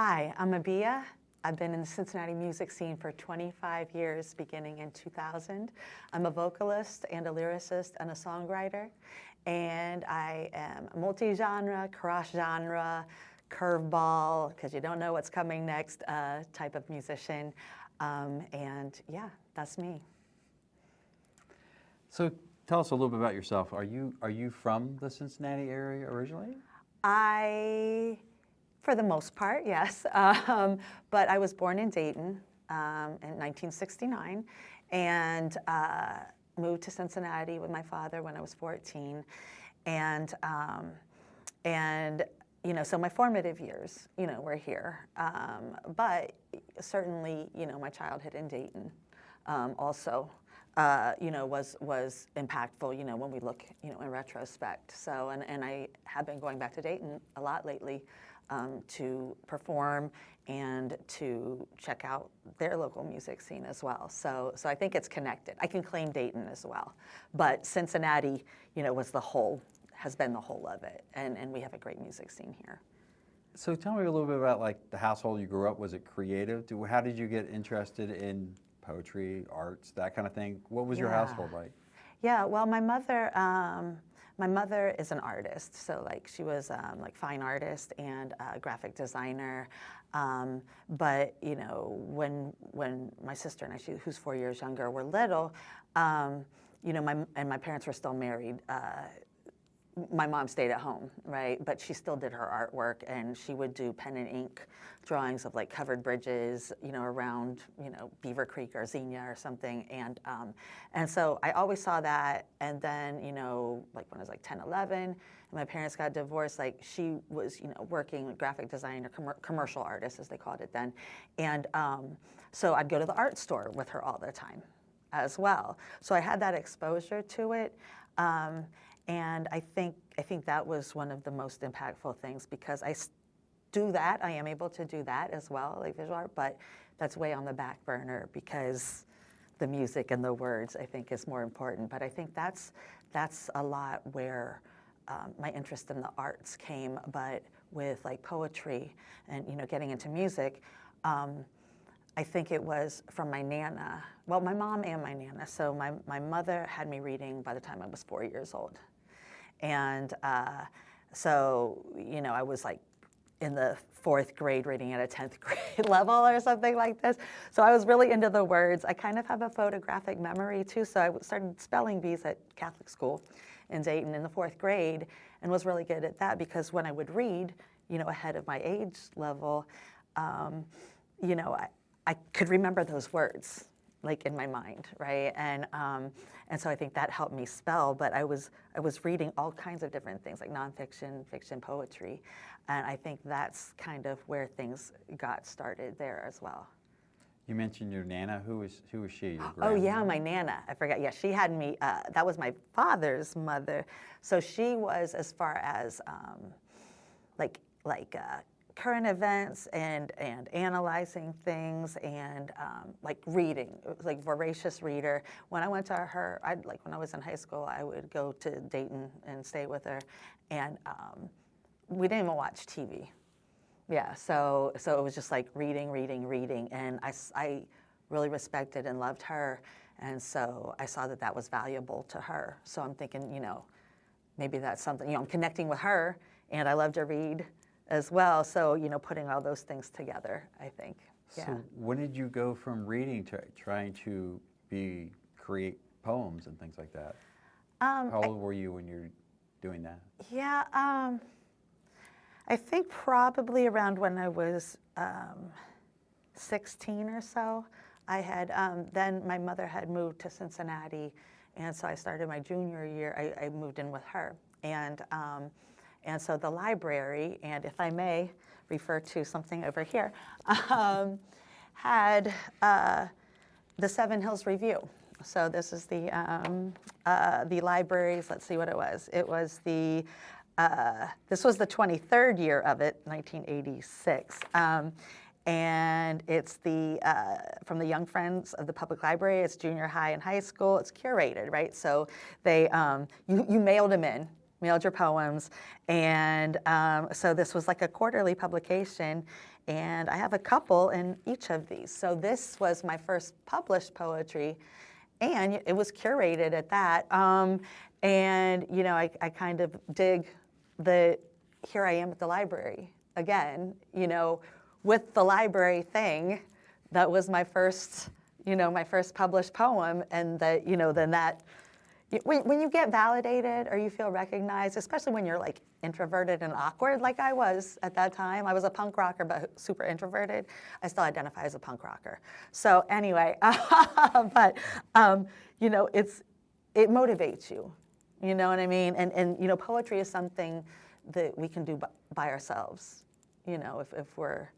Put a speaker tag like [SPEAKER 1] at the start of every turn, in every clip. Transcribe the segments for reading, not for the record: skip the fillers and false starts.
[SPEAKER 1] Hi, I'm Abiyah. I've been in the Cincinnati music scene for 25 years, beginning in 2000. I'm a vocalist and a lyricist and a songwriter, and I am multi-genre, cross-genre, curveball, because you don't know what's coming next, type of musician. And yeah, that's me.
[SPEAKER 2] So tell us a little bit about yourself. Are you from the Cincinnati area originally?
[SPEAKER 1] For the most part, yes. But I was born in Dayton in 1969 and moved to Cincinnati with my father when I was 14. And you know, so my formative years, you know, were here. But certainly, you know, my childhood in Dayton also, you know, was impactful, you know, when we look, you know, in retrospect. So, and I have been going back to Dayton a lot lately to perform and to check out their local music scene as well. So I think it's connected. I can claim Dayton as well, but Cincinnati, you know, has been the whole of it, and we have a great music scene here.
[SPEAKER 2] So tell me a little bit about like the household you grew up. Was it creative? How did you get interested in poetry, arts, that kind of thing? What was your household like?
[SPEAKER 1] Yeah, well, my mother is an artist, so like she was like fine artist and graphic designer. But you know, when my sister and I, who's 4 years younger, were little, you know, my parents were still married. My mom stayed at home, right? But she still did her artwork, and she would do pen and ink drawings of like covered bridges, you know, around, you know, Beaver Creek or Xenia or something. And so I always saw that. And then, you know, like when I was like 10, 11, and my parents got divorced, like she was, you know, working with graphic design or commercial artist, as they called it then. And so I'd go to the art store with her all the time as well. So I had that exposure to it. And I think that was one of the most impactful things, because I am able to do that as well, like visual art, but that's way on the back burner because the music and the words, I think, is more important. But I think that's a lot where my interest in the arts came, but with like poetry and, you know, getting into music, I think it was from my Nana. Well, my mom and my Nana. So my mother had me reading by the time I was 4 years old. And so, you know, I was like in the 4th grade reading at a 10th grade level or something like this. So I was really into the words. I kind of have a photographic memory too. So I started spelling bees at Catholic school in Dayton in the 4th grade and was really good at that, because when I would read, you know, ahead of my age level, you know, I could remember those words like in my mind, right? And so I think that helped me spell, but I was reading all kinds of different things, like nonfiction, fiction, poetry, and I think that's kind of where things got started there as well.
[SPEAKER 2] You mentioned your Nana. Who was she? Your
[SPEAKER 1] Oh yeah, my Nana. I forgot. Yeah, she had me. That was my father's mother. So she was, as far as like current events and analyzing things and like reading, like voracious reader. When I went to her, when I was in high school, I would go to Dayton and stay with her, and we didn't even watch TV. Yeah, so it was just like reading, and I really respected and loved her, and so I saw that was valuable to her. So I'm thinking, you know, maybe that's something, you know, I'm connecting with her, and I love to read as well. So, you know, putting all those things together, I think. Yeah.
[SPEAKER 2] So when did you go from reading to trying to create poems and things like that? How old were you when you were doing that?
[SPEAKER 1] Yeah, I think probably around when I was 16 or so. I had, then my mother had moved to Cincinnati, and so I started my junior year, I moved in with her. And so the library, and if I may refer to something over here, had the Seven Hills Review. So this is the library's, let's see what it was. It was this was the 23rd year of it, 1986. And it's from the Young Friends of the Public Library. It's junior high and high school. It's curated, right? So they, you mailed them in. Mailed your poems, and so this was like a quarterly publication, And I have a couple in each of these. So this was my first published poetry, and it was curated at that. And, you know, I kind of dig the, here I am at the library again, you know, with the library thing. That was my first, you know, my first published poem. And that, you know, then that, when you get validated or you feel recognized, especially when you're like introverted and awkward like I was at that time. I was a punk rocker, but super introverted. I still identify as a punk rocker. So anyway, but, you know, it motivates you. You know what I mean? And you know, poetry is something that we can do by ourselves, you know, if we're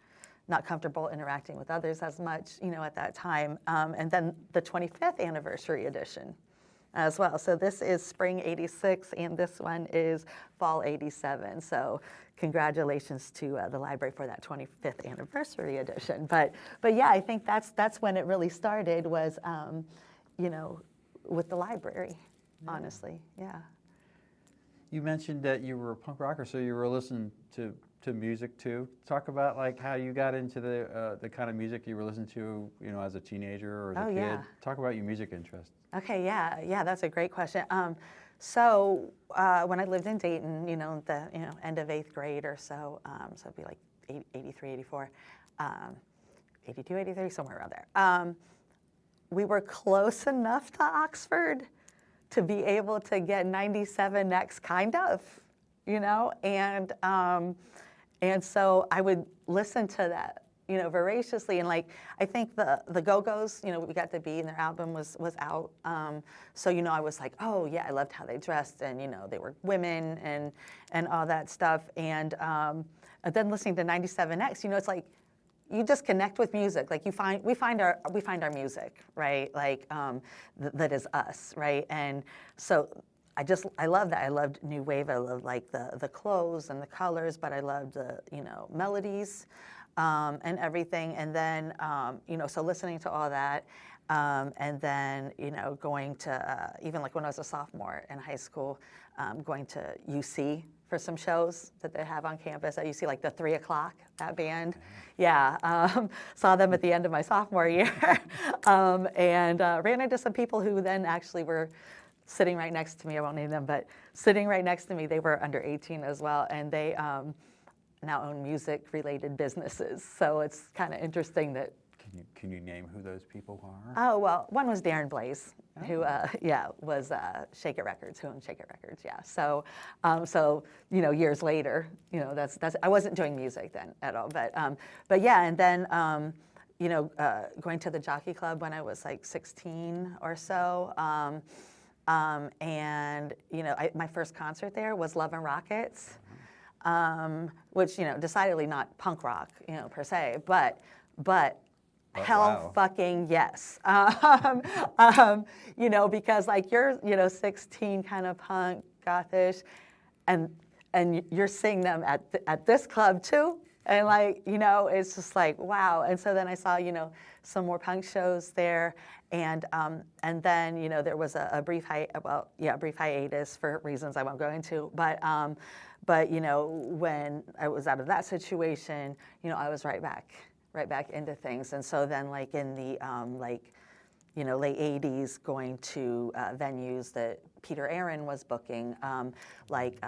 [SPEAKER 1] not comfortable interacting with others as much, you know, at that time. And then the 25th anniversary edition as well. So this is spring 86, and this one is fall 87. So congratulations to the library for that 25th anniversary edition. But yeah, I think that's when it really started was, you know, with the library. Yeah. Honestly, yeah.
[SPEAKER 2] You mentioned that you were a punk rocker, so you were listening to music too. Talk about like how you got into the kind of music you were listening to, you know, as a teenager or as a kid.
[SPEAKER 1] Yeah.
[SPEAKER 2] Talk about your music interests. Okay,
[SPEAKER 1] yeah, that's a great question. So when I lived in Dayton, you know, the end of 8th grade or so, so it'd be like 83, 84, 82, 83, somewhere around there. We were close enough to Oxford to be able to get 97 next, kind of, you know, and so I would listen to that, you know, voraciously, and like I think the Go-Go's, you know, We Got to Be, and their album was out, so you know I was like, oh yeah, I loved how they dressed, and you know they were women and all that stuff, and then listening to 97X, you know, it's like you just connect with music. Like we find our music, right? Like that is us, right? And so I love that. I loved new wave. I loved like the clothes and the colors, but I loved the, you know, melodies and everything. And then you know, so listening to all that, and then you know, going to even like when I was a sophomore in high school, going to UC for some shows that they have on campus at UC, like the 3 o'clock, that band. Yeah, saw them at the end of my sophomore year, and ran into some people who then actually were sitting right next to me. I won't name them, but sitting right next to me, they were under 18 as well, and they now own music-related businesses. So it's kind of interesting that.
[SPEAKER 2] Can you name who those people are?
[SPEAKER 1] Oh, well, one was Darren Blaze, who, was Shake It Records, who owned Shake It Records, yeah. So, you know, years later, you know, that's I wasn't doing music then at all, but yeah, and then, you know, going to the Jockey Club when I was like 16 or so, and, you know, my first concert there was Love and Rockets, which, you know, decidedly not punk rock, you know, per se, but hell wow. Fucking yes. You know, because like you're, you know, 16 kind of punk, gothish, and you're seeing them at this club too. And like, you know, it's just like, wow. And so then I saw, you know, some more punk shows there. And then, you know, there was a brief hiatus for reasons I won't go into. But, you know, when I was out of that situation, you know, I was right back into things. And so then like in the like, you know, late 80s, going to venues that Peter Aaron was booking, like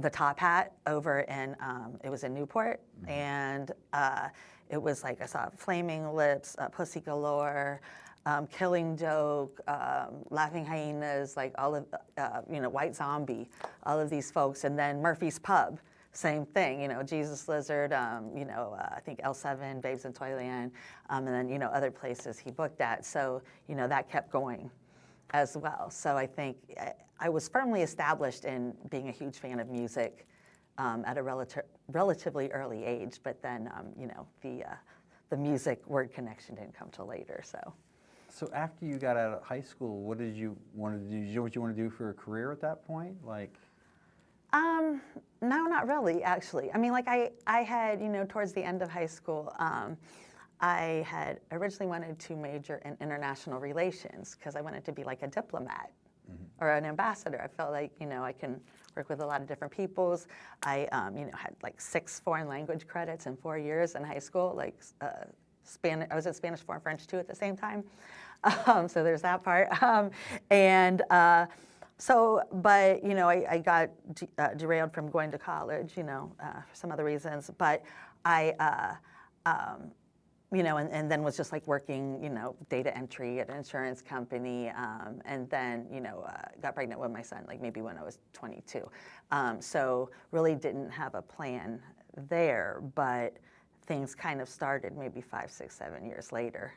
[SPEAKER 1] the Top Hat over in, it was in Newport, and it was like, I saw Flaming Lips, Pussy Galore, Killing Joke, Laughing Hyenas, like all of, you know, White Zombie, all of these folks, and then Murphy's Pub. Same thing, you know, Jesus Lizard, you know, I think L7, Babes in Toyland, and then, you know, other places he booked at. So, you know, that kept going as well. So I think I was firmly established in being a huge fan of music at a relatively early age, but then, you know, the music word connection didn't come till later, so.
[SPEAKER 2] So after you got out of high school, what did you want to do? Did you know what you want to do for a career at that point? Like.
[SPEAKER 1] No, not really, actually. I mean, like I had, you know, towards the end of high school, I had originally wanted to major in international relations because I wanted to be like a diplomat, or an ambassador. I felt like, I can work with a lot of different peoples. I, had like 6 foreign language credits in 4 years in high school, like Spanish. I was in Spanish 4 and French too at the same time. So there's that part. But, I got derailed from going to college, for some other reasons. But I, and then was just like working, data entry at an insurance company, and then, got pregnant with my son, like maybe when I was 22. So really didn't have a plan there, but things kind of started maybe 5, 6, 7 years later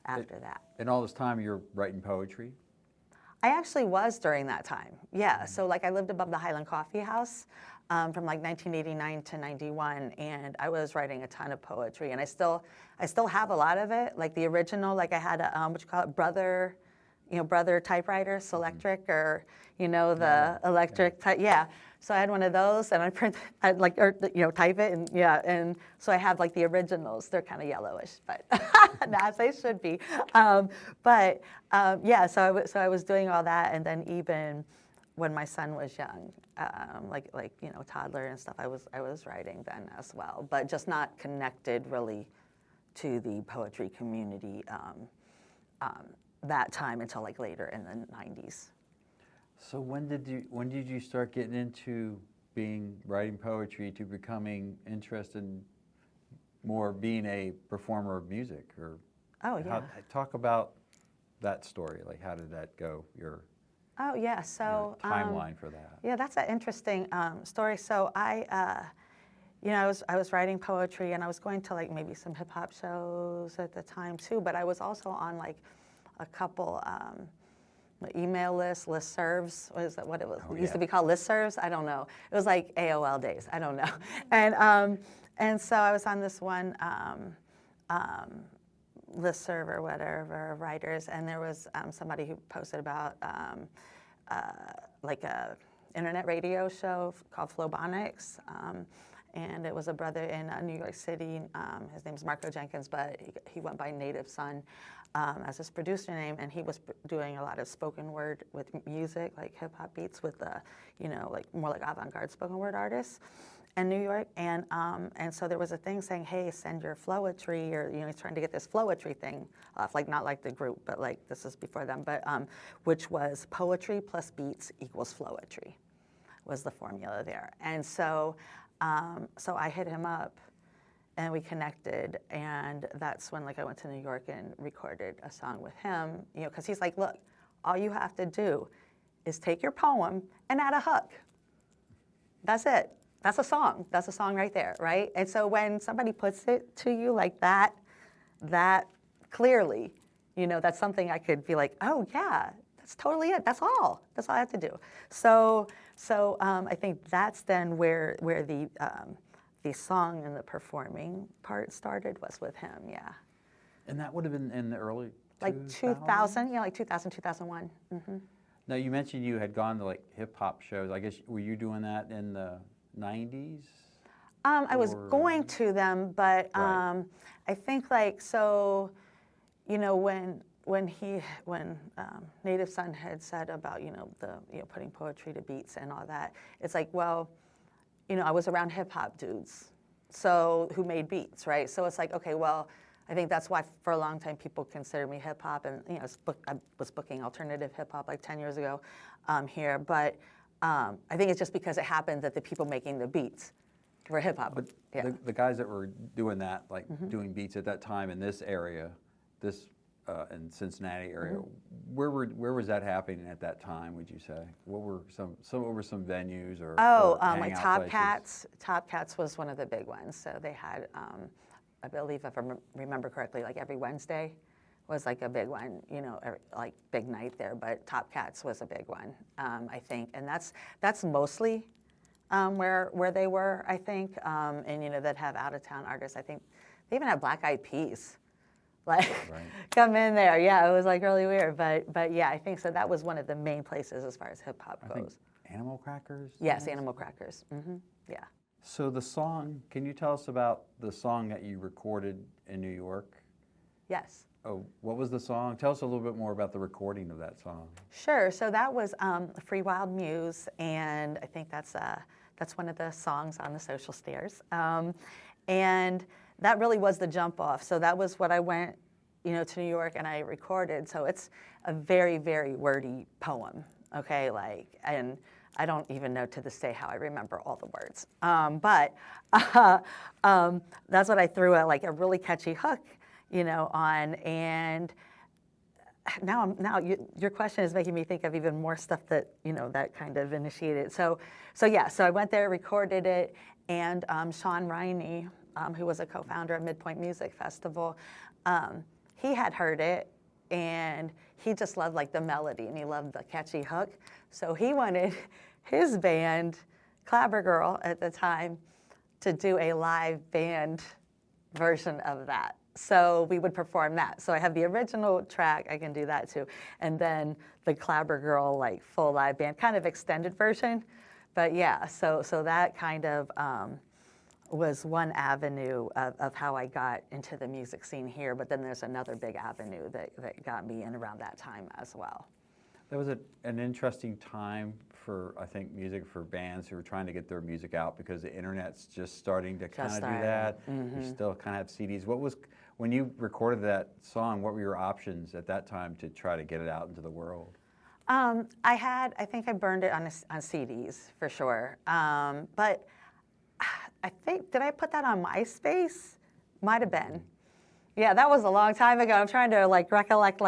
[SPEAKER 1] after that.
[SPEAKER 2] And all this time you're writing poetry?
[SPEAKER 1] I actually was during that time, yeah. So like I lived above the Highland Coffee House from like 1989 to 91, and I was writing a ton of poetry, and I still have a lot of it, like the original. Like I had a Brother typewriter, Selectric, or the electric type, yeah. So I had one of those, and type it, and yeah, and so I have like the originals. They're kind of yellowish, but as they should be. Yeah, so I was doing all that, and then even when my son was young, toddler and stuff, I was writing then as well, but just not connected really to the poetry community that time until like later in the 90s.
[SPEAKER 2] So when did you start getting into writing poetry to becoming interested in more being a performer of music? Or talk about that story. Like, how did that go?
[SPEAKER 1] Oh yeah, so
[SPEAKER 2] timeline for that.
[SPEAKER 1] Yeah, that's an interesting story. So I was writing poetry, and I was going to like maybe some hip hop shows at the time too. But I was also on like a couple email listservs. What is that? What it was? It used to be called listservs. I don't know. It was like AOL days. I don't know. And so I was on this one listserv or whatever of writers, and there was somebody who posted about like a internet radio show called Flowbonics, and it was a brother in New York City. His name's Marco Jenkins, but he went by Native Son as his producer name, and he was doing a lot of spoken word with music, like hip hop beats with like more like avant-garde spoken word artists in New York, and so there was a thing saying, hey, send your floetry, or he's trying to get this floetry thing off, like not like the group, but like this is before them, but which was poetry plus beats equals floetry, was the formula there, and so I hit him up, and we connected, and that's when like I went to New York and recorded a song with him, because he's like, look, all you have to do is take your poem and add a hook. That's it. That's a song. That's a song right there, right? And so when somebody puts it to you like that clearly, that's something I could be like, oh yeah, that's totally it. That's all I have to do. So I think that's then where the song and the performing part started, was with him, yeah.
[SPEAKER 2] And that would have been in the early
[SPEAKER 1] like 2000, like 2000, 2001. Mm-hmm.
[SPEAKER 2] Now you mentioned you had gone to like hip hop shows. I guess were you doing that in the 90s?
[SPEAKER 1] I was going to them, but
[SPEAKER 2] Right.
[SPEAKER 1] I think like so, when Native Son had said about putting poetry to beats and all that, it's like, well, I was around hip hop dudes, so who made beats, right? So it's like, okay, well, I think that's why for a long time people considered me hip hop, and I was booking alternative hip hop like 10 years ago here, but I think it's just because it happened that the people making the beats were hip hop.
[SPEAKER 2] But
[SPEAKER 1] yeah.
[SPEAKER 2] the guys that were doing that, like doing beats at that time in this area, in Cincinnati area, where was that happening at that time? Would you say? What were some venues or
[SPEAKER 1] like
[SPEAKER 2] hangout
[SPEAKER 1] Top
[SPEAKER 2] places?
[SPEAKER 1] Cats. Top Cats was one of the big ones. So they had, I believe, if I remember correctly, like every Wednesday was like a big one, like big night there. But Top Cats was a big one, I think, and that's mostly where they were, I think, and that have out of town artists. I think they even have Black Eyed Peas. Like, right. Come in there. Yeah, it was like really weird. But yeah, I think so. That was one of the main places as far as hip hop goes.
[SPEAKER 2] Think Animal Crackers?
[SPEAKER 1] Yes, Animal Crackers. Mm-hmm. Yeah.
[SPEAKER 2] So the song, can you tell us about the song that you recorded in New York
[SPEAKER 1] Yes.
[SPEAKER 2] Oh, what was the song? Tell us a little bit more about the recording of that song.
[SPEAKER 1] Sure. So that was Free Wild Muse, and I think that's one of the songs on the Social Stairs. And that really was the jump off. So that was what I went, to New York and I recorded. So it's a very, very wordy poem. Okay, and I don't even know to this day how I remember all the words. But that's what I threw a really catchy hook, on. And now your question is making me think of even more stuff that, that kind of initiated. So I went there, recorded it, and Sean Riney, who was a co-founder of MidPoint Music Festival, he had heard it, and he just loved the melody, and he loved the catchy hook. So he wanted his band, Clabber Girl at the time, to do a live band version of that. So we would perform that. So I have the original track, I can do that too. And then the Clabber Girl, full live band, kind of extended version. But yeah, so that kind of was one avenue of how I got into the music scene here. But then there's another big avenue that got me in around that time as well.
[SPEAKER 2] That was an interesting time for, I think, music for bands who were trying to get their music out because the internet's just starting to kind of do that. You still kind of have CDs. When you recorded that song, what were your options at that time to try to get it out into the world?
[SPEAKER 1] I think I burned it on CDs for sure. But I think, did I put that on MySpace? Might have been. Yeah, that was a long time ago. I'm trying to recollect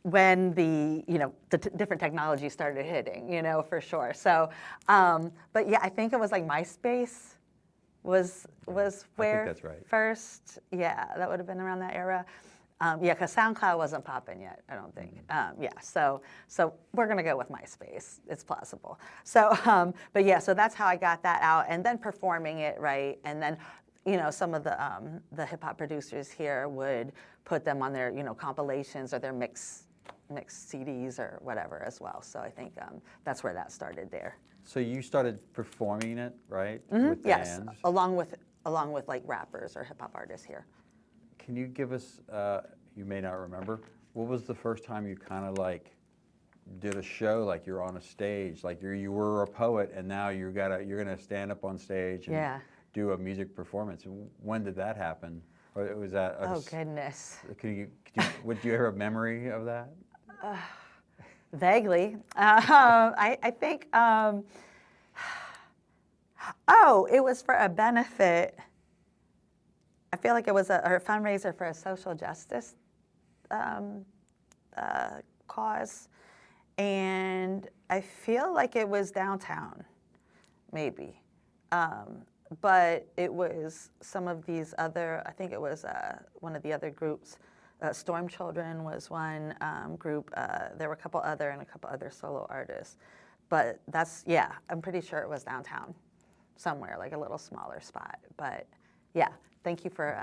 [SPEAKER 1] when the different technology started hitting, for sure. So, but yeah, I think it was MySpace was where
[SPEAKER 2] I think that's right.
[SPEAKER 1] First. Yeah, that would have been around that era. Yeah, because SoundCloud wasn't popping yet, I don't think. Yeah, so we're gonna go with MySpace. It's plausible. So, but yeah, so that's how I got that out, and then performing it, right, and then. Some of the hip hop producers here would put them on their, compilations or their mix CDs or whatever as well. So I think that's where that started there.
[SPEAKER 2] So you started performing it, right?
[SPEAKER 1] With yes, bands? along with rappers or hip hop artists here.
[SPEAKER 2] Can you give us? You may not remember. What was the first time you kind of did a show, you're on a stage, you were a poet, and now you're gonna stand up on stage and do a music performance? When did that happen? Or was that?
[SPEAKER 1] Oh goodness!
[SPEAKER 2] Would you have a memory of that?
[SPEAKER 1] Vaguely. I think. It was for a benefit. I feel like it was a fundraiser for a social justice cause, and I feel like it was downtown, maybe. But it was some of these other, I think it was one of the other groups. Storm Children was one group. There were a couple other solo artists. But I'm pretty sure it was downtown somewhere, a little smaller spot. But yeah, thank you for,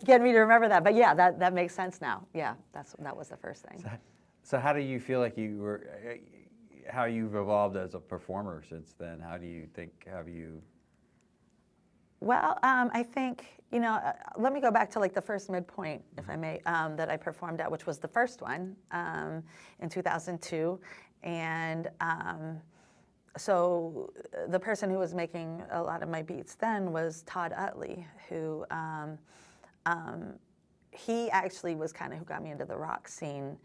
[SPEAKER 1] getting me to remember that. But yeah, that makes sense now. Yeah, that was the first thing.
[SPEAKER 2] So how do you feel like how you've evolved as a performer since then? How do you think,
[SPEAKER 1] Well, I think, let me go back to the first MidPoint, if I may, that I performed at, which was the first one in 2002. And so the person who was making a lot of my beats then was Todd Utley, who he actually was kind of who got me into the rock scene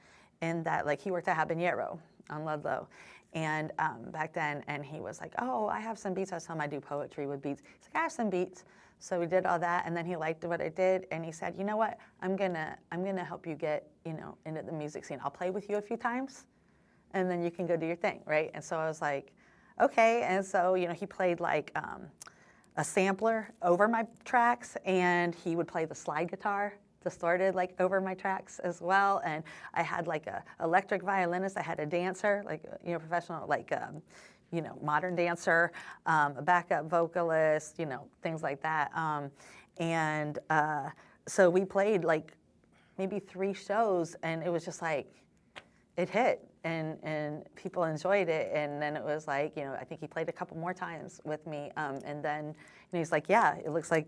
[SPEAKER 1] in that, he worked at Habanero on Ludlow. And back then, and he was like, oh, I have some beats. I was telling him I do poetry with beats. He's like, I have some beats. So we did all that, and then he liked what I did, and he said, you know what, I'm gonna help you get, into the music scene. I'll play with you a few times, and then you can go do your thing, right? And so I was like, okay. And so, he played a sampler over my tracks, and he would play the slide guitar distorted over my tracks as well. And I had a electric violinist. I had a dancer, professional, modern dancer, a backup vocalist, things like that. So we played maybe 3 shows, and it was just it hit, and people enjoyed it. And then it was I think he played a couple more times with me, and then he's like, yeah, it looks like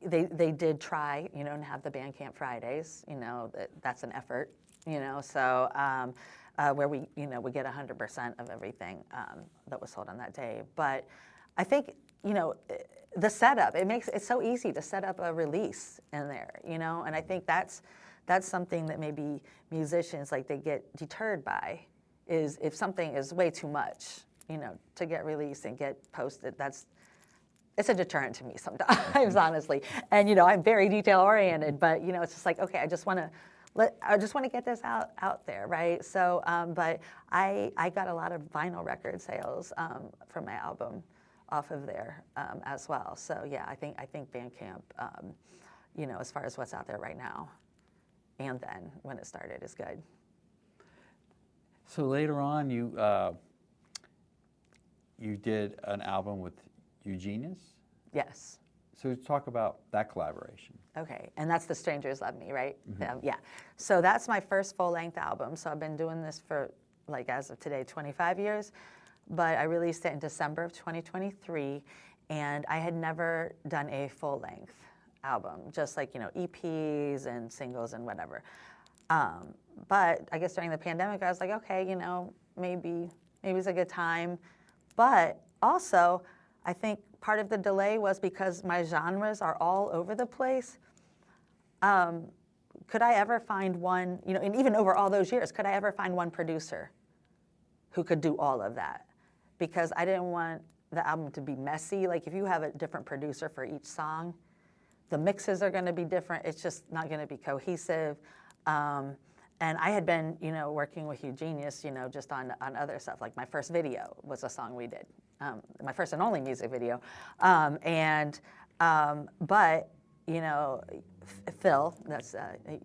[SPEAKER 1] they did try, you know, and have the Bandcamp Fridays, you know, that's an effort, you know, so where we, you know, we get 100% of everything that was sold on that day. But I think, you know, the setup, it's so easy to set up a release in there, you know, and I think that's something that maybe musicians, like, they get deterred by, is if something is way too much, you know, to get released and get posted, it's a deterrent to me sometimes, honestly. And, you know, I'm very detail oriented, but, you know, it's just like, okay, I just want to get this out there, right? So, but I got a lot of vinyl record sales from my album off of there as well. So yeah, I think Bandcamp, you know, as far as what's out there right now, and then when it started, is good.
[SPEAKER 2] So later on, you did an album with Eugenius?
[SPEAKER 1] Yes.
[SPEAKER 2] So talk about that collaboration.
[SPEAKER 1] Okay, and that's The Strangers Love Me, right?
[SPEAKER 2] Mm-hmm.
[SPEAKER 1] Yeah. So that's my first full-length album. So I've been doing this for, like, as of today, 25 years. But I released it in December of 2023, and I had never done a full-length album, just like, you know, EPs and singles and whatever. But I guess during the pandemic, I was like, okay, you know, maybe it's a good time. But also, I think part of the delay was because my genres are all over the place. Could I ever find one, you know, and even over all those years, could I ever find one producer who could do all of that? Because I didn't want the album to be messy. Like, if you have a different producer for each song, the mixes are going to be different. It's just not going to be cohesive. And I had been, you know, working with Eugenius, you know, just on other stuff. Like, my first video was a song we did, my first and only music video. But, you know, Phil, that's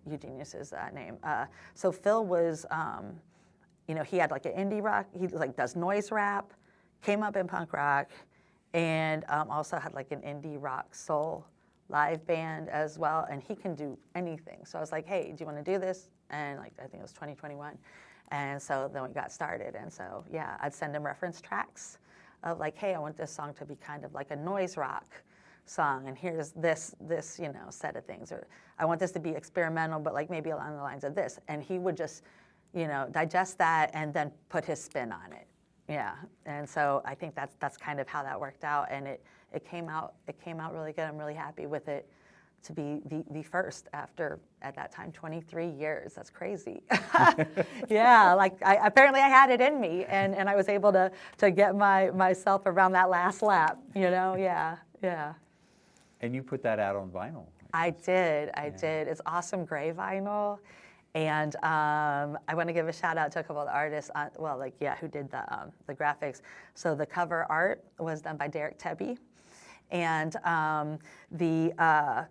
[SPEAKER 1] Eugenius's name. So Phil was, you know, he had like an indie rock. He like does noise rap, came up in punk rock, and also had like an indie rock soul live band as well. And he can do anything. So I was like, hey, do you want to do this? And like, I think it was 2021. And so then we got started. And so, yeah, I'd send him reference tracks of like, hey, I want this song to be kind of like a noise rock song. And here's this, you know, set of things. Or I want this to be experimental, but like maybe along the lines of this. And he would just, you know, digest that and then put his spin on it. Yeah. And so I think that's kind of how that worked out. And it came out really good. I'm really happy with it to be the first after, at that time, 23 years. That's crazy. Yeah, like apparently I had it in me, and I was able to get myself around that last lap, you know, yeah.
[SPEAKER 2] And you put that out on vinyl.
[SPEAKER 1] I did. It's awesome gray vinyl. And I want to give a shout out to a couple of the artists, who did the graphics. So the cover art was done by Derek Tebby, and the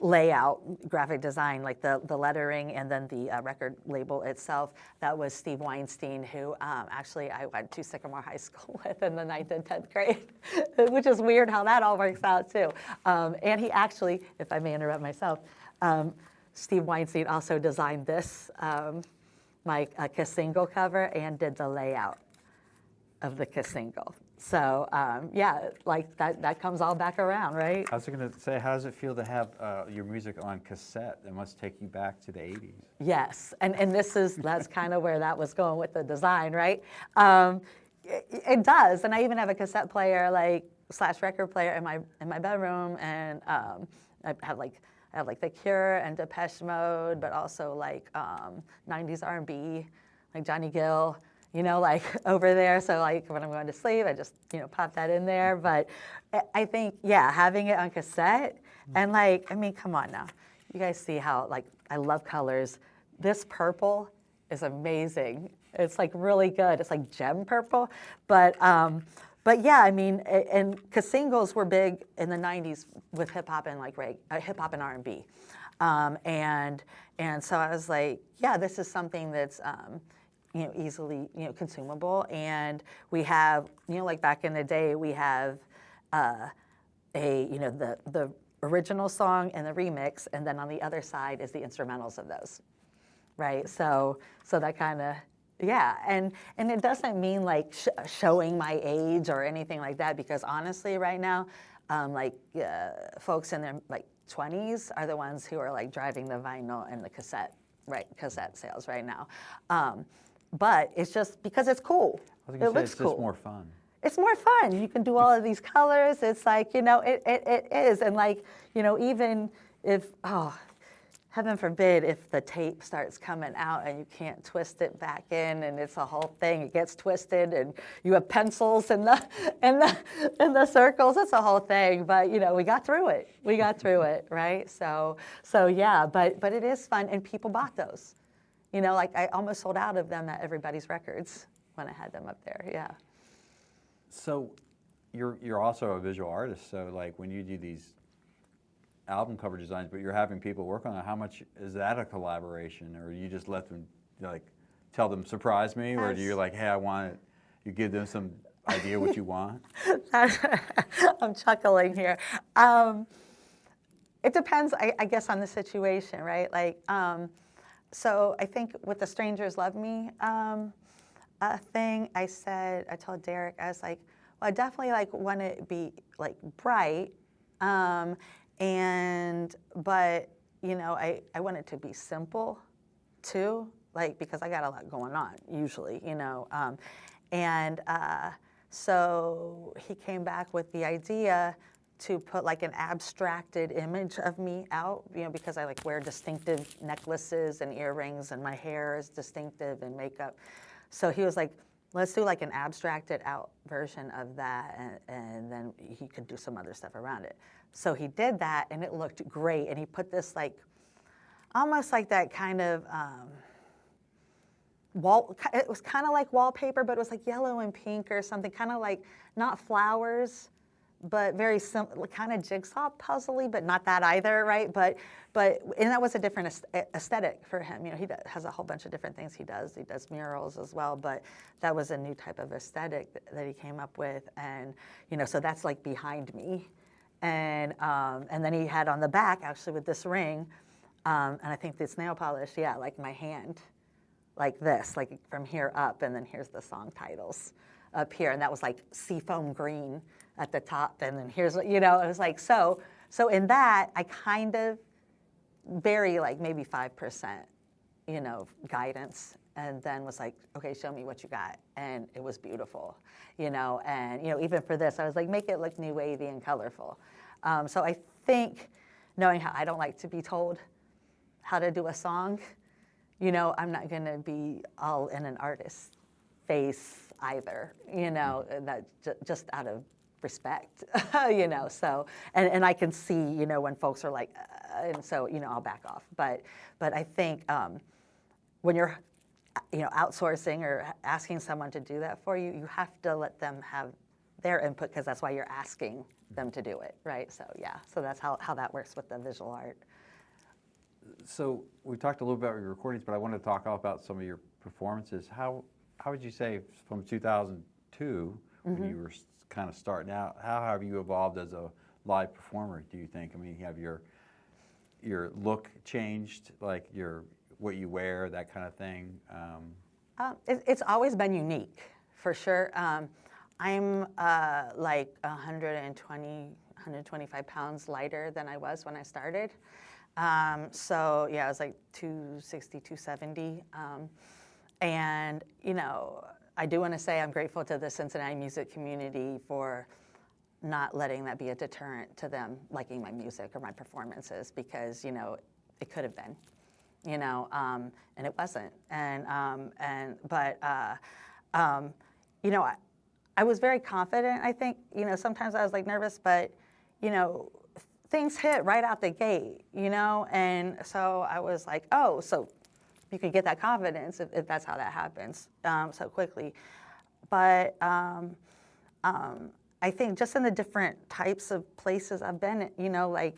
[SPEAKER 1] layout, graphic design, like the lettering, and then the record label itself, that was Steve Weinstein, who actually I went to Sycamore High School with in the 9th and 10th grade, which is weird how that all works out too. And he actually, if I may interrupt myself, Steve Weinstein also designed this, my Kissingle cover, and did the layout of the Kissingle. So yeah, like that comes all back around, right?
[SPEAKER 2] I was going to say, how does it feel to have your music on cassette? It must take you back to the 80s.
[SPEAKER 1] Yes, and that's kind of where that was going with the design, right? It does, and I even have a cassette player, / record player in my bedroom, and I have like The Cure and Depeche Mode, but also like 90s R&B, like Johnny Gill, you know, like over there. So like when I'm going to sleep, I just, you know, pop that in there. But I think, yeah, having it on cassette, and like, I mean, come on now. You guys see how, like, I love colors. This purple is amazing. It's like really good. It's like gem purple. But yeah, I mean, and because singles were big in the 90s with hip hop and like hip hop and R&B. And so I was like, yeah, this is something that's, you know, easily, you know, consumable. And we have, you know, like back in the day, we have you know, the original song and the remix, and then on the other side is the instrumentals of those, right? So that kind of, yeah, and it doesn't mean like showing my age or anything like that, because honestly, right now, folks in their like 20s are the ones who are like driving the vinyl and the cassette sales right now. But it's just because it's cool.
[SPEAKER 2] I was gonna
[SPEAKER 1] It
[SPEAKER 2] say
[SPEAKER 1] looks
[SPEAKER 2] it's
[SPEAKER 1] cool.
[SPEAKER 2] just more fun.
[SPEAKER 1] It's more fun. You can do all of these colors. It's like, you know, it is. And like, you know, even if, heaven forbid, if the tape starts coming out and you can't twist it back in and it's a whole thing, it gets twisted and you have pencils in the circles, it's a whole thing. But, you know, we got through it. We got through it, right? So yeah, but it is fun and people bought those. You know, like I almost sold out of them at Everybody's Records when I had them up there, yeah.
[SPEAKER 2] So you're also a visual artist, so like when you do these album cover designs, but you're having people work on it, how much is that a collaboration, or you just let them like tell them surprise me, or do you like, hey, I want it, you give them some idea what you want?
[SPEAKER 1] I'm chuckling here. It depends, I guess, on the situation, right? Like, so I think with the Strangers Love Me thing, I told Derek, I was like, well, I definitely like want it to be like bright, but you know, I want it to be simple too, like because I got a lot going on usually, you know, so he came back with the idea to put like an abstracted image of me out, you know, because I like wear distinctive necklaces and earrings and my hair is distinctive and makeup. So he was like, let's do like an abstracted out version of that and then he could do some other stuff around it. So he did that and it looked great. And he put this like, almost like that kind of, it was kind of like wallpaper, but it was like yellow and pink or something, kind of like not flowers, but very simple, kind of jigsaw puzzle-y, but not that either, right? But and that was a different aesthetic for him. You know, has a whole bunch of different things he does. He does murals as well, but that was a new type of aesthetic that he came up with, and you know, so that's like behind me, and then he had on the back actually with this ring, and I think this nail polish, yeah, like my hand, like this, like from here up, and then here's the song titles up here, and that was like seafoam green at the top, and then here's, you know, it was like, so in that, I kind of vary like maybe 5%, you know, guidance, and then was like, okay, show me what you got, and it was beautiful, you know, and, you know, even for this, I was like, make it look new wavy and colorful. So I think, knowing how I don't like to be told how to do a song, you know, I'm not gonna be all in an artist's face either, you know, that just out of respect, you know, so, and I can see, you know, when folks are like, and so, you know, I'll back off. But I think when you're, you know, outsourcing or asking someone to do that for you, you have to let them have their input because that's why you're asking them to do it, right? So, yeah, so that's how that works with the visual art.
[SPEAKER 2] So we talked a little about your recordings, but I want to talk about some of your performances. How would you say from 2002, when you were kind of starting out, how have you evolved as a live performer, do you think? I mean, you have your look changed, like what you wear, that kind of thing?
[SPEAKER 1] It's always been unique, for sure. I'm like 125 pounds lighter than I was when I started. So yeah, I was like 260, 270. And, you know, I do want to say I'm grateful to the Cincinnati music community for not letting that be a deterrent to them liking my music or my performances, because, you know, it could have been, you know, and it wasn't. But you know, I was very confident, I think. You know, sometimes I was like nervous, but, you know, things hit right out the gate, you know, and so I was like, oh, so you could get that confidence if that's how that happens so quickly. But I think just in the different types of places I've been, you know, like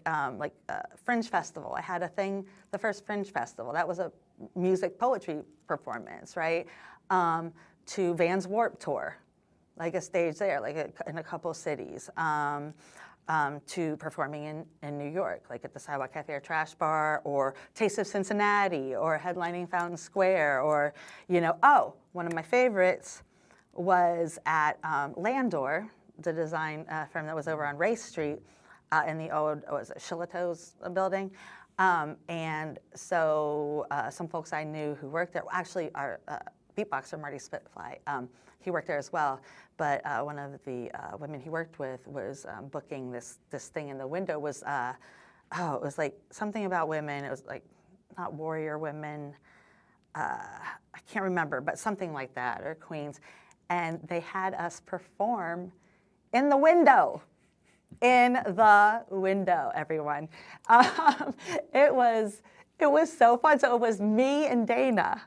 [SPEAKER 1] Fringe Festival. I had a thing, the first Fringe Festival. That was a music poetry performance, right? To Vans Warped Tour, like a stage there, like in a couple cities. To performing in New York, like at the Sidewalk Cafe or Trash Bar, or Taste of Cincinnati, or headlining Fountain Square, or, you know, one of my favorites was at Landor, the design firm that was over on Race Street in the old, was it Shillito's building. And so some folks I knew who worked there, actually our beatboxer, Marty Spitfly, he worked there as well. But one of the women he worked with was booking this thing in the window was, it was like something about women. It was like, not warrior women, I can't remember, but something like that, or queens. And they had us perform in the window. In the window, everyone. It was so fun. So it was me and Dana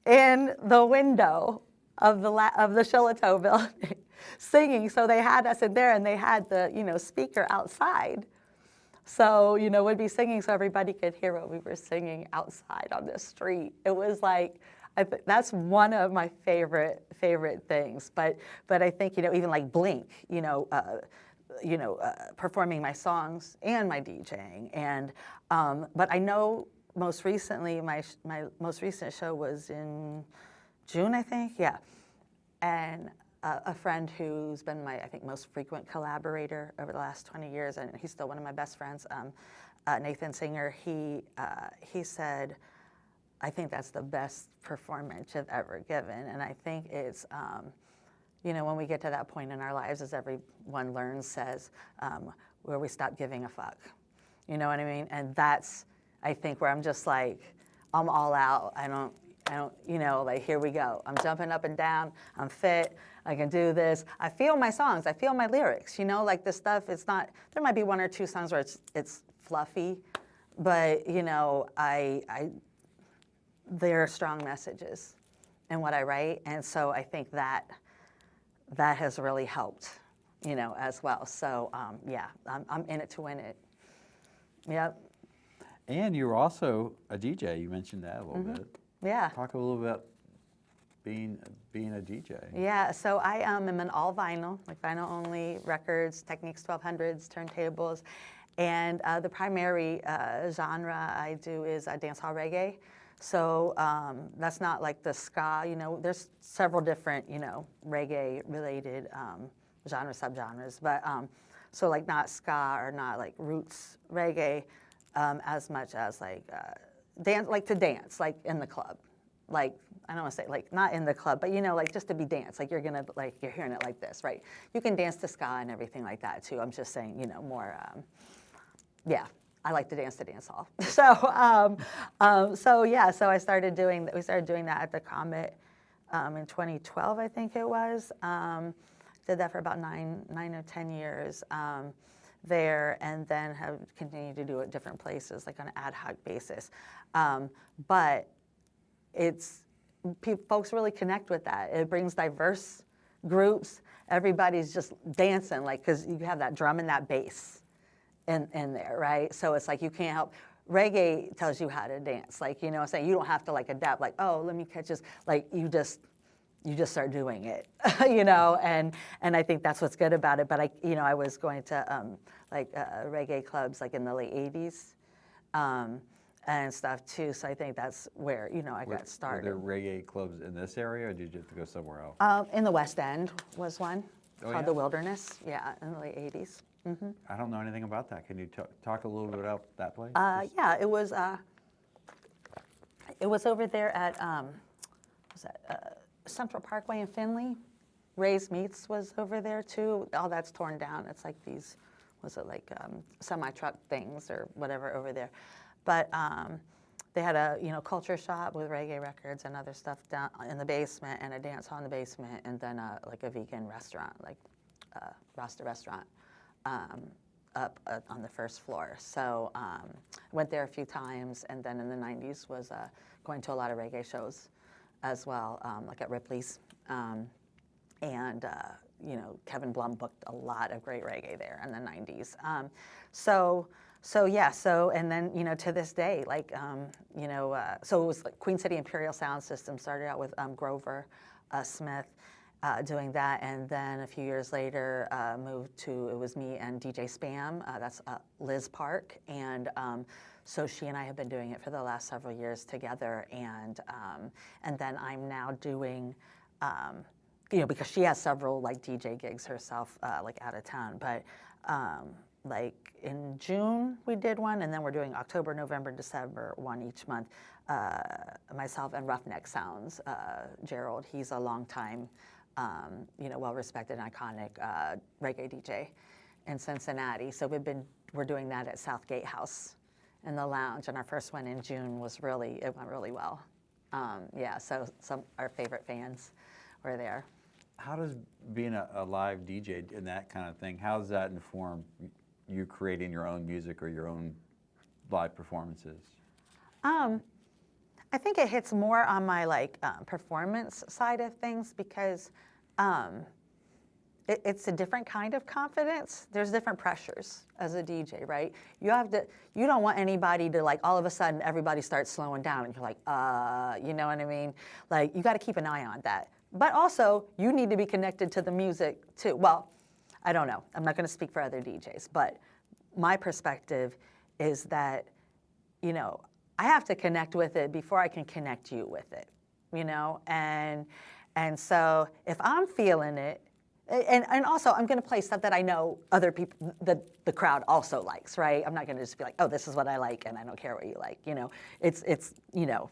[SPEAKER 1] in the window of the Shillito building singing. So they had us in there, and they had the speaker outside. So we'd be singing so everybody could hear what we were singing outside on the street. It was like, that's one of my favorite things. But I think even like BLINK, performing my songs and my DJing. And but I know most recently my most recent show was in June, I think. Yeah, and a friend who's been my, I think, most frequent collaborator over the last 20 years, and he's still one of my best friends, Nathan Singer. He said, I think that's the best performance you've ever given. And I think it's, when we get to that point in our lives, as everyone learns, says, where we stop giving a fuck. You know what I mean? And that's, I think, where I'm just like, I'm all out. I don't, like, here we go. I'm jumping up and down. I'm fit. I can do this. I feel my songs. I feel my lyrics. Like this stuff, it's not, there might be one or two songs where it's fluffy, but, there are strong messages in what I write. And so I think that has really helped, as well. So, yeah, I'm in it to win it. Yep.
[SPEAKER 2] And you're also a DJ. You mentioned that a little bit.
[SPEAKER 1] Yeah.
[SPEAKER 2] Talk a little bit about being a DJ.
[SPEAKER 1] Yeah, so I am an all vinyl, like vinyl only records, Technics 1200s, turntables, and the primary genre I do is dancehall reggae. So that's not like the ska, there's several different, reggae related genre subgenres, but so like not ska or not like roots reggae as much as like dance, like to dance, like in the club. Like, I don't want to say like not in the club, but like just to be danced, like you're hearing it like this, right? You can dance to ska and everything like that too. I'm just saying, more, yeah. I like to dance dancehall. So we started doing that at the Comet in 2012, I think it was. Did that for about nine or 10 years there, and then have continued to do it different places, like on an ad hoc basis. But folks really connect with that. It brings diverse groups. Everybody's just dancing, like, because you have that drum and that bass in there, right? So it's like you can't help. Reggae tells you how to dance, like, saying you don't have to like adapt, like, oh, let me catch this, like you just start doing it, and I think that's what's good about it. But I was going to reggae clubs like in the late 80s and stuff too. So I think that's where I got started.
[SPEAKER 2] Were there reggae clubs in this area, or did you have to go somewhere else?
[SPEAKER 1] In the West End was one called the Wilderness. Yeah, in the late 80s. Mm-hmm.
[SPEAKER 2] I don't know anything about that. Can you talk a little bit about that place?
[SPEAKER 1] Yeah, it was over there at Central Parkway in Findlay. Ray's Meats was over there too. All that's torn down. It's like these, semi-truck things or whatever over there. But they had a culture shop with reggae records and other stuff down in the basement, and a dance hall in the basement, and then like a vegan restaurant, like Rasta restaurant. Up on the first floor. So went there a few times, and then in the 90s was going to a lot of reggae shows as well, like at Ripley's. And Kevin Blum booked a lot of great reggae there in the 90s. And then, to this day, so it was like Queen City Imperial Soundsystem started out with Grover Smith. Doing that, and then a few years later it was me and DJ Spam, that's Liz Park, and so she and I have been doing it for the last several years together, and then I'm now doing you know, because she has several like DJ gigs herself, like out of town. But like in June we did one, and then we're doing October, November, December, one each month. Myself and Roughneck Sounds, Gerald, he's a longtime, you know, well-respected, iconic reggae DJ in Cincinnati. So we're doing that at Southgate House in the lounge, and our first one in June it went really well. Yeah, so our favorite fans were there.
[SPEAKER 2] How does being a live DJ and that kind of thing, how does that inform you creating your own music or your own live performances?
[SPEAKER 1] I think it hits more on my like performance side of things because it's a different kind of confidence. There's different pressures as a DJ, right? You don't want anybody to like all of a sudden everybody starts slowing down and you're like, you know what I mean? Like you got to keep an eye on that. But also you need to be connected to the music too. Well, I don't know. I'm not going to speak for other DJs, but my perspective is that, you know, I have to connect with it before I can connect you with it, you know? And so if I'm feeling it, and also I'm going to play stuff that I know other people, that the crowd also likes, right? I'm not going to just be like, oh, this is what I like and I don't care what you like, you know? It's you know,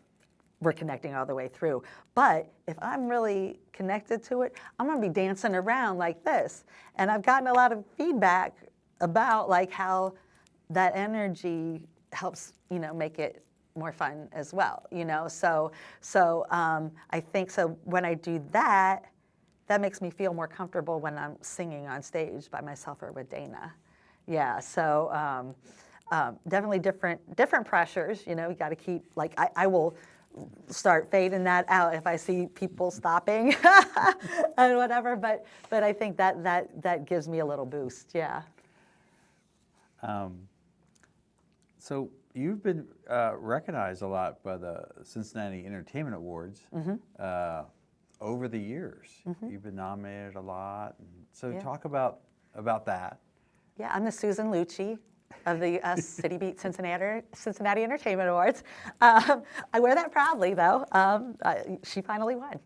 [SPEAKER 1] we're connecting all the way through. But if I'm really connected to it, I'm going to be dancing around like this. And I've gotten a lot of feedback about like how that energy helps, you know, make it more fun as well, you know? So I think so when I do that, that makes me feel more comfortable when I'm singing on stage by myself or with Dana. Yeah, so definitely different pressures, you know, you gotta keep, like I will start fading that out if I see people stopping and whatever, but I think that gives me a little boost, yeah.
[SPEAKER 2] So you've been recognized a lot by the Cincinnati Entertainment Awards over the years. You've been nominated a lot. So talk about that.
[SPEAKER 1] Yeah, I'm the Susan Lucci of the CityBeat Cincinnati Entertainment Awards. I wear that proudly, though. She finally won.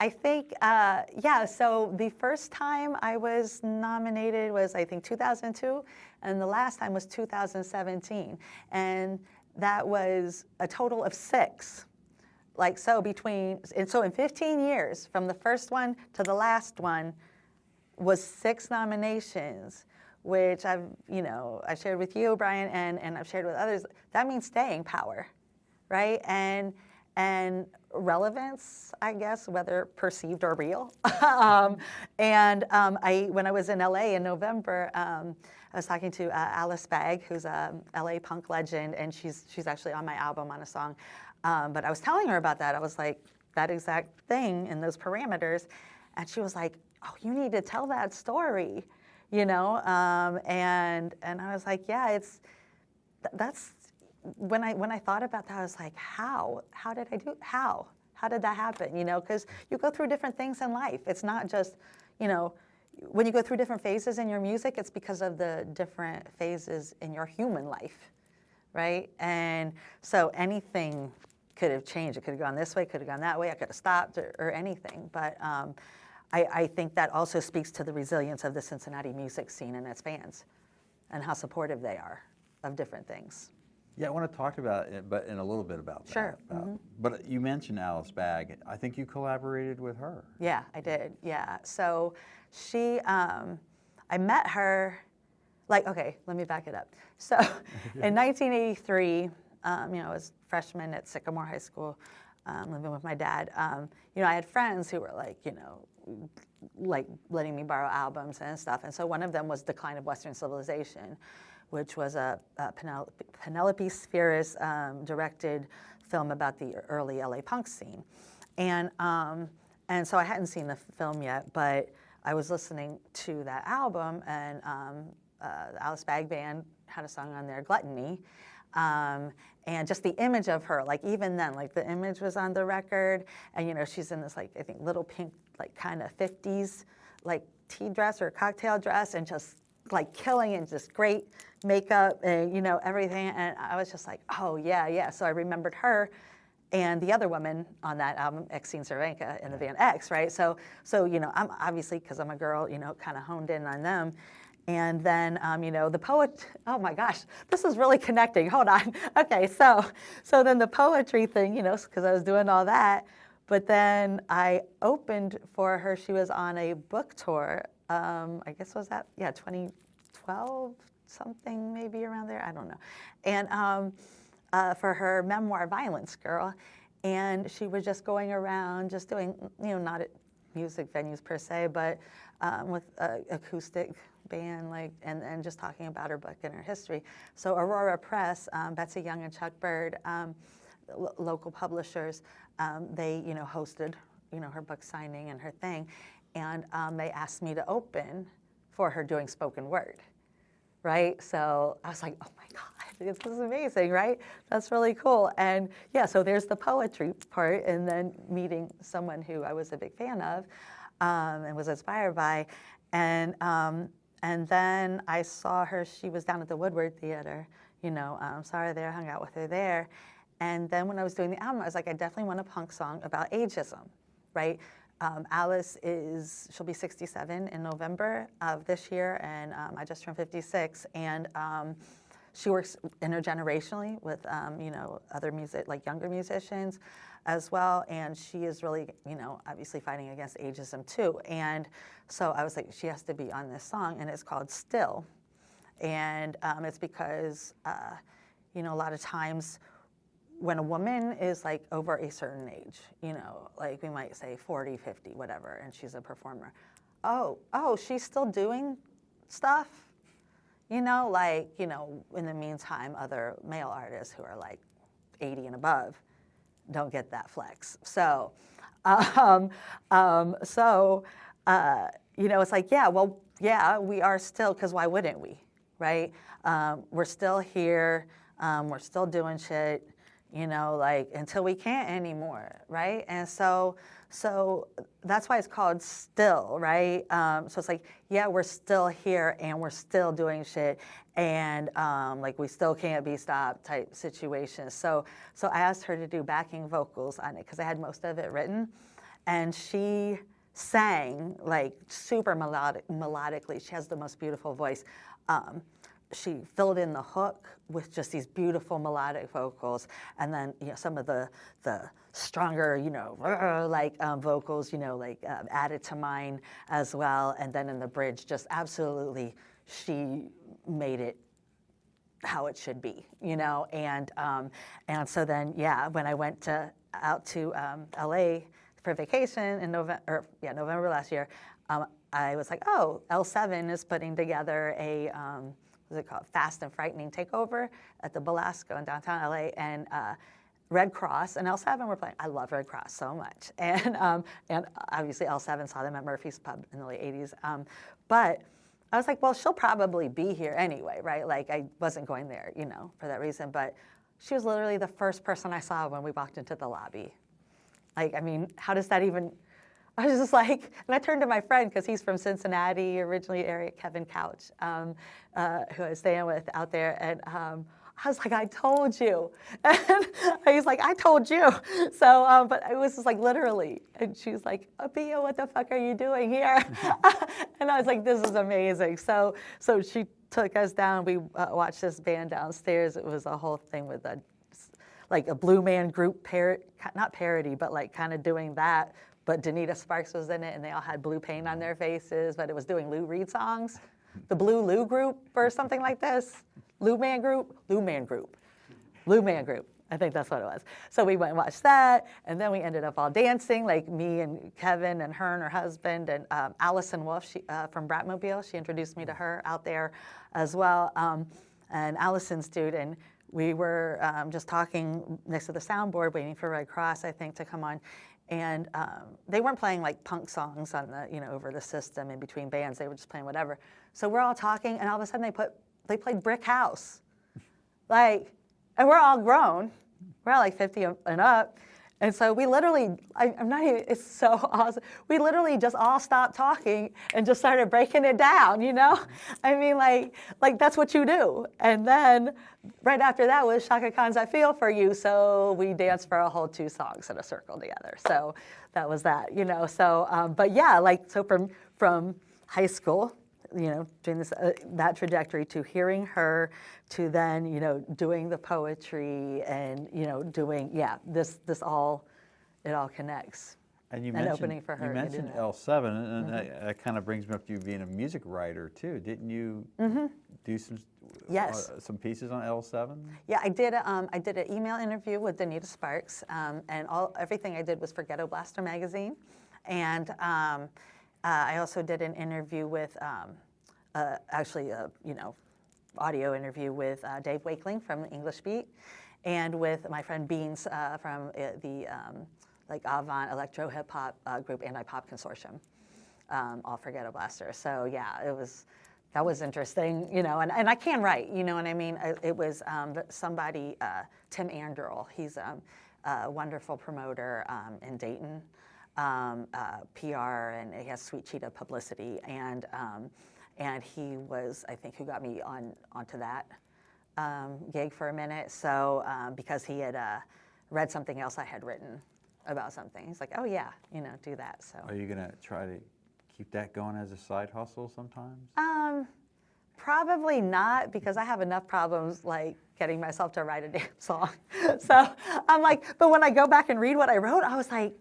[SPEAKER 1] I think, yeah, so the first time I was nominated was, I think, 2002, and the last time was 2017. And that was a total of 6. Like, so in 15 years, from the first one to the last one, was 6 nominations, which I shared with you, Brian, and I've shared with others. That means staying power, right? And relevance, I guess, whether perceived or real. When I was in LA in November, I was talking to Alice Bagg, who's a LA punk legend, and she's actually on my album on a song. But I was telling her about that. I was like, that exact thing in those parameters. And she was like, oh, you need to tell that story, you know? And I was like, yeah, that's, when I thought about that, I was like, how did that happen? You know, because you go through different things in life. It's not just, you know, when you go through different phases in your music, it's because of the different phases in your human life, right? And so anything could have changed. It could have gone this way, could have gone that way. I could have stopped or anything. But I think that also speaks to the resilience of the Cincinnati music scene and its fans and how supportive they are of different things.
[SPEAKER 2] Yeah, I want to talk about it, but in a little bit about that.
[SPEAKER 1] Sure.
[SPEAKER 2] But you mentioned Alice Bagg. I think you collaborated with her.
[SPEAKER 1] Yeah, I did. Yeah. So she, I met her, like, okay, let me back it up. So in 1983, you know, I was a freshman at Sycamore High School, living with my dad. You know, I had friends who were like, you know, like letting me borrow albums and stuff. And so one of them was Decline of Western Civilization, which was a Penelope Spheris directed film about the early LA punk scene. And so I hadn't seen the film yet, but I was listening to that album, and the Alice Bagg Band had a song on there, Gluttony. And just the image of her, like even then, like the image was on the record, and you know, she's in this like, I think little pink, like kind of 50s, like tea dress or cocktail dress, and just like killing and just great makeup and, you know, everything. And I was just like, oh yeah, yeah. So I remembered her and the other woman on that album, Exene Cervenka, in the band X, right? So you know, I'm obviously, because I'm a girl, you know, kind of honed in on them. And then, you know, the poet, oh my gosh, this is really connecting. Hold on. Okay, so then the poetry thing, you know, because I was doing all that, but then I opened for her. She was on a book tour. I guess was that, yeah, 2012, something maybe around there. I don't know. And for her memoir, Violence Girl. And she was just going around just doing, you know, not at music venues per se, but with acoustic band, like, and just talking about her book and her history. So Aurora Press, Betsy Young and Chuck Bird, local publishers, they, you know, hosted, you know, her book signing and her thing, and they asked me to open for her doing spoken word, right? So I was like, oh my God, this is amazing, right? That's really cool. And yeah, so there's the poetry part, and then meeting someone who I was a big fan of and was inspired by, and then I saw her, she was down at the Woodward Theater, you know, saw her there, hung out with her there. And then when I was doing the album, I was like, I definitely want a punk song about ageism, right? Alice she'll be 67 in November of this year, and I just turned 56. And she works intergenerationally with, you know, other like younger musicians as well. And she is really, you know, obviously fighting against ageism too. And so I was like, she has to be on this song, and it's called Still. And it's because, you know, a lot of times when a woman is like over a certain age, you know, like we might say 40, 50, whatever, and she's a performer. Oh, she's still doing stuff? You know, like, you know, in the meantime, other male artists who are like 80 and above don't get that flex. So, you know, it's like, yeah, well, yeah, we are still, because why wouldn't we, right? We're still here, we're still doing shit, you know, like until we can't anymore, right? And so that's why it's called Still, right? So it's like, yeah, we're still here and we're still doing shit, and like we still can't be stopped type situation. So I asked her to do backing vocals on it because I had most of it written, and she sang like super melodically. She has the most beautiful voice. She filled in the hook with just these beautiful melodic vocals, and then, you know, some of the stronger, you know, like vocals, you know, like added to mine as well. And then in the bridge, just absolutely, she made it how it should be, you know. And so then, yeah, when I went out to LA for vacation in November last year, I was like, oh, L7 is putting together a what's it called, Fast and Frightening Takeover at the Belasco in downtown LA, and Red Cross and L7 were playing. I love Red Cross so much, and obviously L7 saw them at Murphy's Pub in the late '80s. But I was like, well, she'll probably be here anyway, right? Like I wasn't going there, you know, for that reason. But she was literally the first person I saw when we walked into the lobby. Like, I mean, how does that even? I was just like, and I turned to my friend, because he's from Cincinnati, originally area, Kevin Couch, who I was staying with out there, and I was like, I told you. And he's like, I told you. So, but it was just like literally, and she was like, Abiyah, what the fuck are you doing here? And I was like, this is amazing. So she took us down. We watched this band downstairs. It was a whole thing with like a Blue Man Group not parody, but like kind of doing that. But Danita Sparks was in it, and they all had blue paint on their faces, but it was doing Lou Reed songs. The Blue Lou Group or something like this. Lou Man Group. I think that's what it was. So we went and watched that, and then we ended up all dancing, like me and Kevin and her and her husband, and Allison Wolf from Bratmobile. She introduced me to her out there as well. And Allison's dude, and we were just talking next to the soundboard, waiting for Red Cross, I think, to come on. And they weren't playing like punk songs on the, you know, over the system in between bands. They were just playing whatever. So we're all talking, and all of a sudden they played Brick House, like, and we're all grown. We're all like 50 and up, And so we literally, I'm not even, it's so awesome. We literally just all stopped talking and just started breaking it down, you know? I mean, like that's what you do. And then right after that was Shaka Khan's I Feel For You. So we danced for a whole 2 songs in a circle together. So that was that, you know? So, but yeah, like, so from high school, you know, doing this, that trajectory to hearing her, to then, you know, doing the poetry and, you know, doing, yeah, this all, it all connects.
[SPEAKER 2] And you
[SPEAKER 1] and
[SPEAKER 2] mentioned,
[SPEAKER 1] opening for her.
[SPEAKER 2] you mentioned L7, and that kind of brings me up to you being a music writer too. Didn't you do some pieces on L7?
[SPEAKER 1] Yeah, I did an email interview with Danita Sparks, and everything I did was for Ghetto Blaster magazine. And I also did an interview with, you know, audio interview with Dave Wakeling from English Beat, and with my friend Beans from the like Avant Electro Hip Hop group Anti-Pop Consortium, all for Ghetto Blaster. So yeah, that was interesting, you know, and I can write, you know what I mean? It was somebody, Tim Anderl, he's a wonderful promoter in Dayton, PR, and he has Sweet Cheetah Publicity, and he was, I think, who got me onto that gig for a minute. So because he had read something else I had written about something, he's like, oh yeah, you know, do that. So
[SPEAKER 2] are you gonna try to keep that going as a side hustle sometimes?
[SPEAKER 1] Probably not, because I have enough problems like getting myself to write a damn song. So I'm like, but when I go back and read what I wrote, I was like,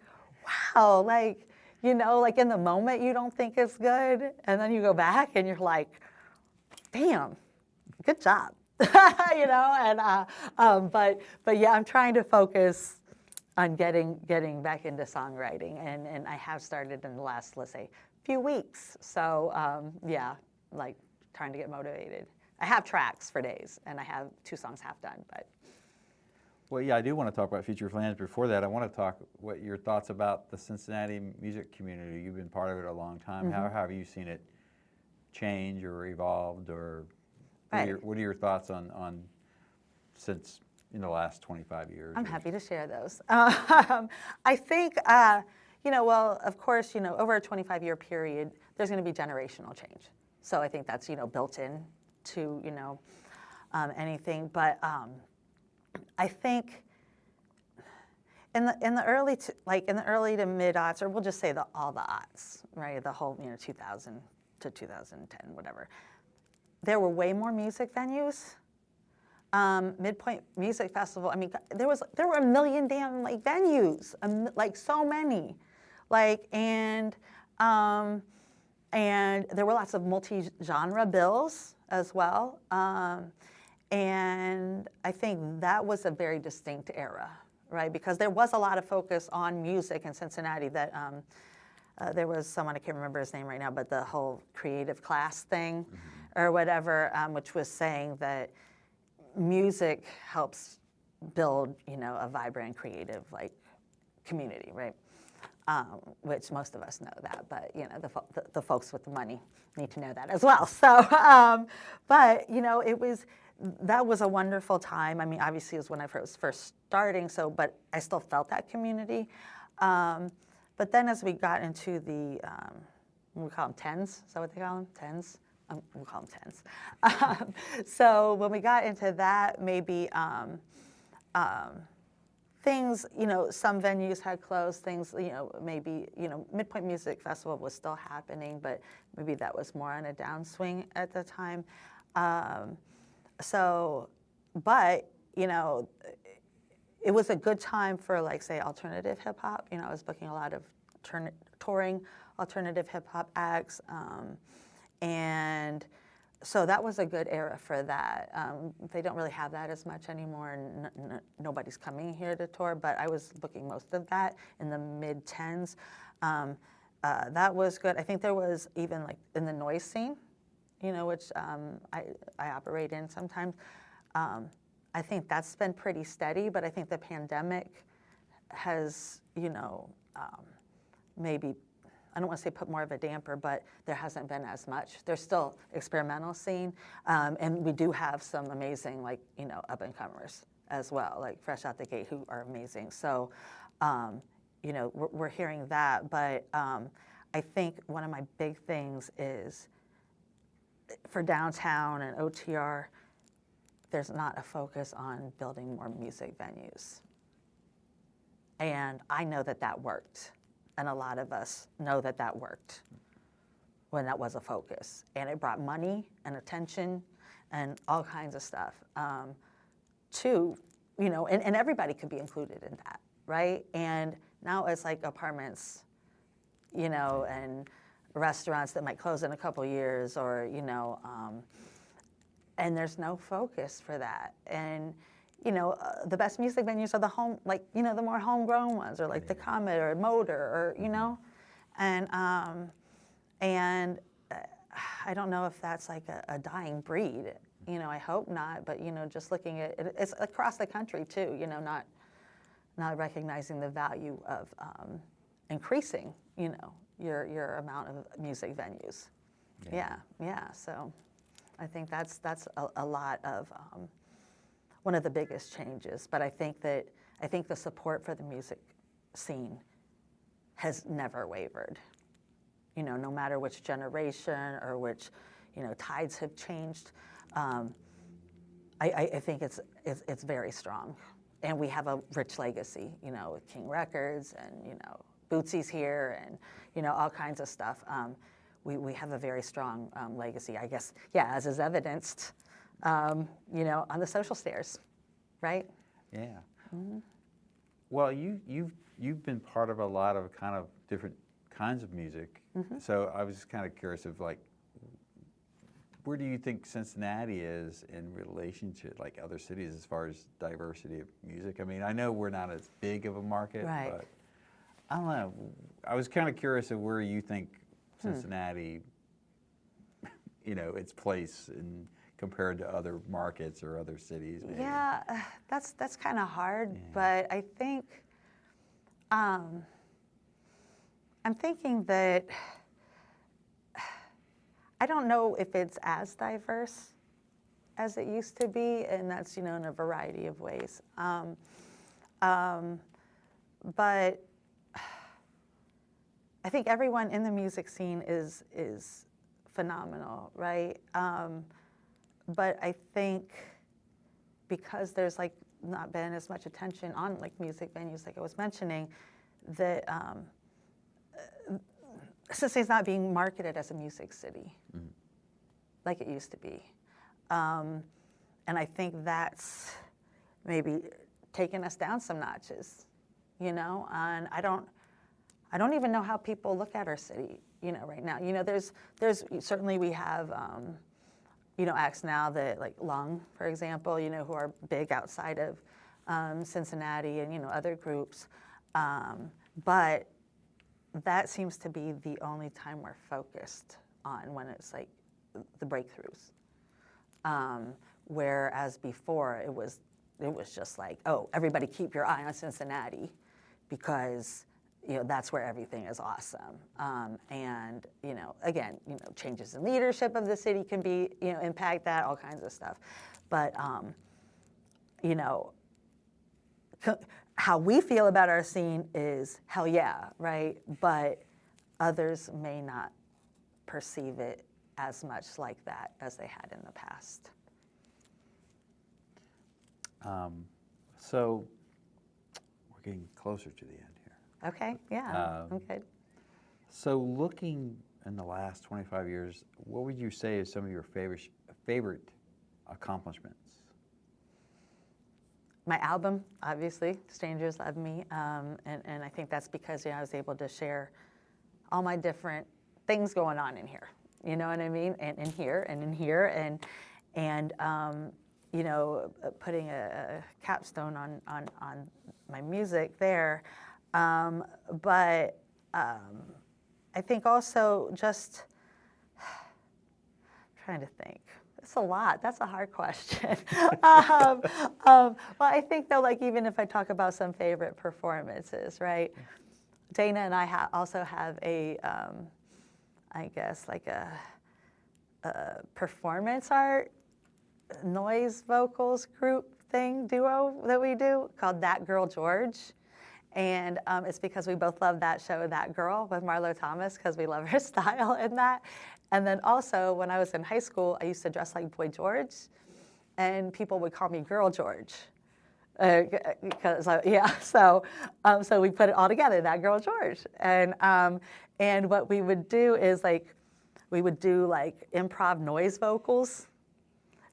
[SPEAKER 1] wow, like, you know, like in the moment you don't think it's good, and then you go back and you're like, damn, good job, you know. And but yeah, I'm trying to focus on getting back into songwriting, and I have started in the last, let's say, few weeks. So yeah, like trying to get motivated. I have tracks for days, and I have 2 songs half done, but.
[SPEAKER 2] Well, yeah, I do want to talk about future plans. Before that, I want to talk what your thoughts about the Cincinnati music community. You've been part of it a long time. How have you seen it change or evolved, or what are your thoughts on since in the last 25 years?
[SPEAKER 1] I'm happy to share those. I think, you know, well, of course, you know, over a 25-year period, there's going to be generational change. So I think that's, you know, built in to, you know, anything. But I think in the early to mid aughts, or we'll just say all the aughts, right? The whole, you know, 2000 to 2010, whatever. There were way more music venues. MidPoint Music Festival. I mean, there were a million damn like venues, like so many, like and there were lots of multi-genre bills as well. And I think that was a very distinct era, right? Because there was a lot of focus on music in Cincinnati. That there was someone, I can't remember his name right now, but the whole creative class thing, or whatever, which was saying that music helps build, you know, a vibrant, creative, like, community, right? Which most of us know that, but, you know, the folks with the money need to know that as well. So, but, you know, that was a wonderful time. I mean, obviously it was when I was first starting, so, but I still felt that community. But then as we got into the, we call them tens, is that what they call them? Tens? We'll call them tens. So when we got into that, maybe things, you know, some venues had closed, things, you know, maybe, you know, MidPoint Music Festival was still happening, but maybe that was more on a downswing at the time. So, but, you know, it was a good time for, like, say, alternative hip hop. You know, I was booking a lot of touring alternative hip hop acts. And so that was a good era for that. They don't really have that as much anymore, and nobody's coming here to tour, but I was booking most of that in the mid-10s. That was good. I think there was even, like, in the noise scene, you know, which I operate in sometimes. I think that's been pretty steady, but I think the pandemic has, you know, maybe, I don't want to say put more of a damper, but there hasn't been as much. There's still experimental scene, and we do have some amazing, like, you know, up-and-comers as well, like fresh out the gate, who are amazing. So You know, we're hearing that, but I think one of my big things is for downtown and OTR, there's not a focus on building more music venues. And I know that that worked. And a lot of us know that that worked when that was a focus. And it brought money and attention and all kinds of stuff to, you know, and everybody could be included in that, right? And now it's like apartments, you know, and restaurants that might close in a couple years, or, you know, and there's no focus for that. And, you know, the best music venues are the home, like, you know, the more homegrown ones, or like the Comet or Motor, or, you know, and I don't know if that's like a dying breed. You know, I hope not, but, you know, just looking at it, it's across the country too, you know, not recognizing the value of increasing, you know, your amount of music venues. Yeah. So I think that's a lot of one of the biggest changes. But I think the support for the music scene has never wavered. You know, no matter which generation or which, you know, tides have changed. I think it's very strong, and we have a rich legacy. You know, with King Records, and, you know, Bootsy's here, and, you know, all kinds of stuff. We have a very strong legacy, I guess. Yeah, as is evidenced, you know, on the social stairs, right?
[SPEAKER 2] Yeah. Mm-hmm. Well, you've been part of a lot of kind of different kinds of music. Mm-hmm. So I was just kind of curious of, like, where do you think Cincinnati is in relation to, like, other cities as far as diversity of music? I mean, I know we're not as big of a market, right, but I don't know. I was kind of curious of where you think Cincinnati, you know, its place in compared to other markets or other cities. Maybe.
[SPEAKER 1] Yeah, that's kind of hard, but I think I'm thinking that I don't know if it's as diverse as it used to be, and that's, you know, in a variety of ways. But I think everyone in the music scene is phenomenal, right? But I think because there's, like, not been as much attention on, like, music venues, like I was mentioning, that Cincinnati's not being marketed as a music city like it used to be. And I think that's maybe taken us down some notches, you know? And I don't even know how people look at our city, you know, right now. You know, there's certainly we have, you know, acts now that, like Lung, for example, you know, who are big outside of Cincinnati, and, you know, other groups. But that seems to be the only time we're focused on, when it's like the breakthroughs. Whereas before it was just like, oh, everybody keep your eye on Cincinnati, because, you know, that's where everything is awesome. And, you know, again, you know, changes in leadership of the city can be, you know, impact that, all kinds of stuff. But, you know, how we feel about our scene is hell yeah, right? But others may not perceive it as much like that as they had in the past.
[SPEAKER 2] So we're getting closer to the end here.
[SPEAKER 1] Okay, yeah, I'm good.
[SPEAKER 2] So looking in the last 25 years, what would you say is some of your favorite accomplishments?
[SPEAKER 1] My album, obviously, Strangers Love Me, and I think that's because, you know, I was able to share all my different things going on in here. You know what I mean? And in here, and in here, and you know, putting a capstone on my music there. But I think also just trying to think. It's a lot. That's a hard question. Well, I think, though, like, even if I talk about some favorite performances, right? Dana and I also have a, I guess, like a performance art, noise vocals group thing, duo that we do called That Girl George. And it's because we both love that show, That Girl, with Marlo Thomas, because we love her style in that. And then also, when I was in high school, I used to dress like Boy George, and people would call me Girl George. Because so we put it all together, That Girl George. And what we would do is we would do improv noise vocals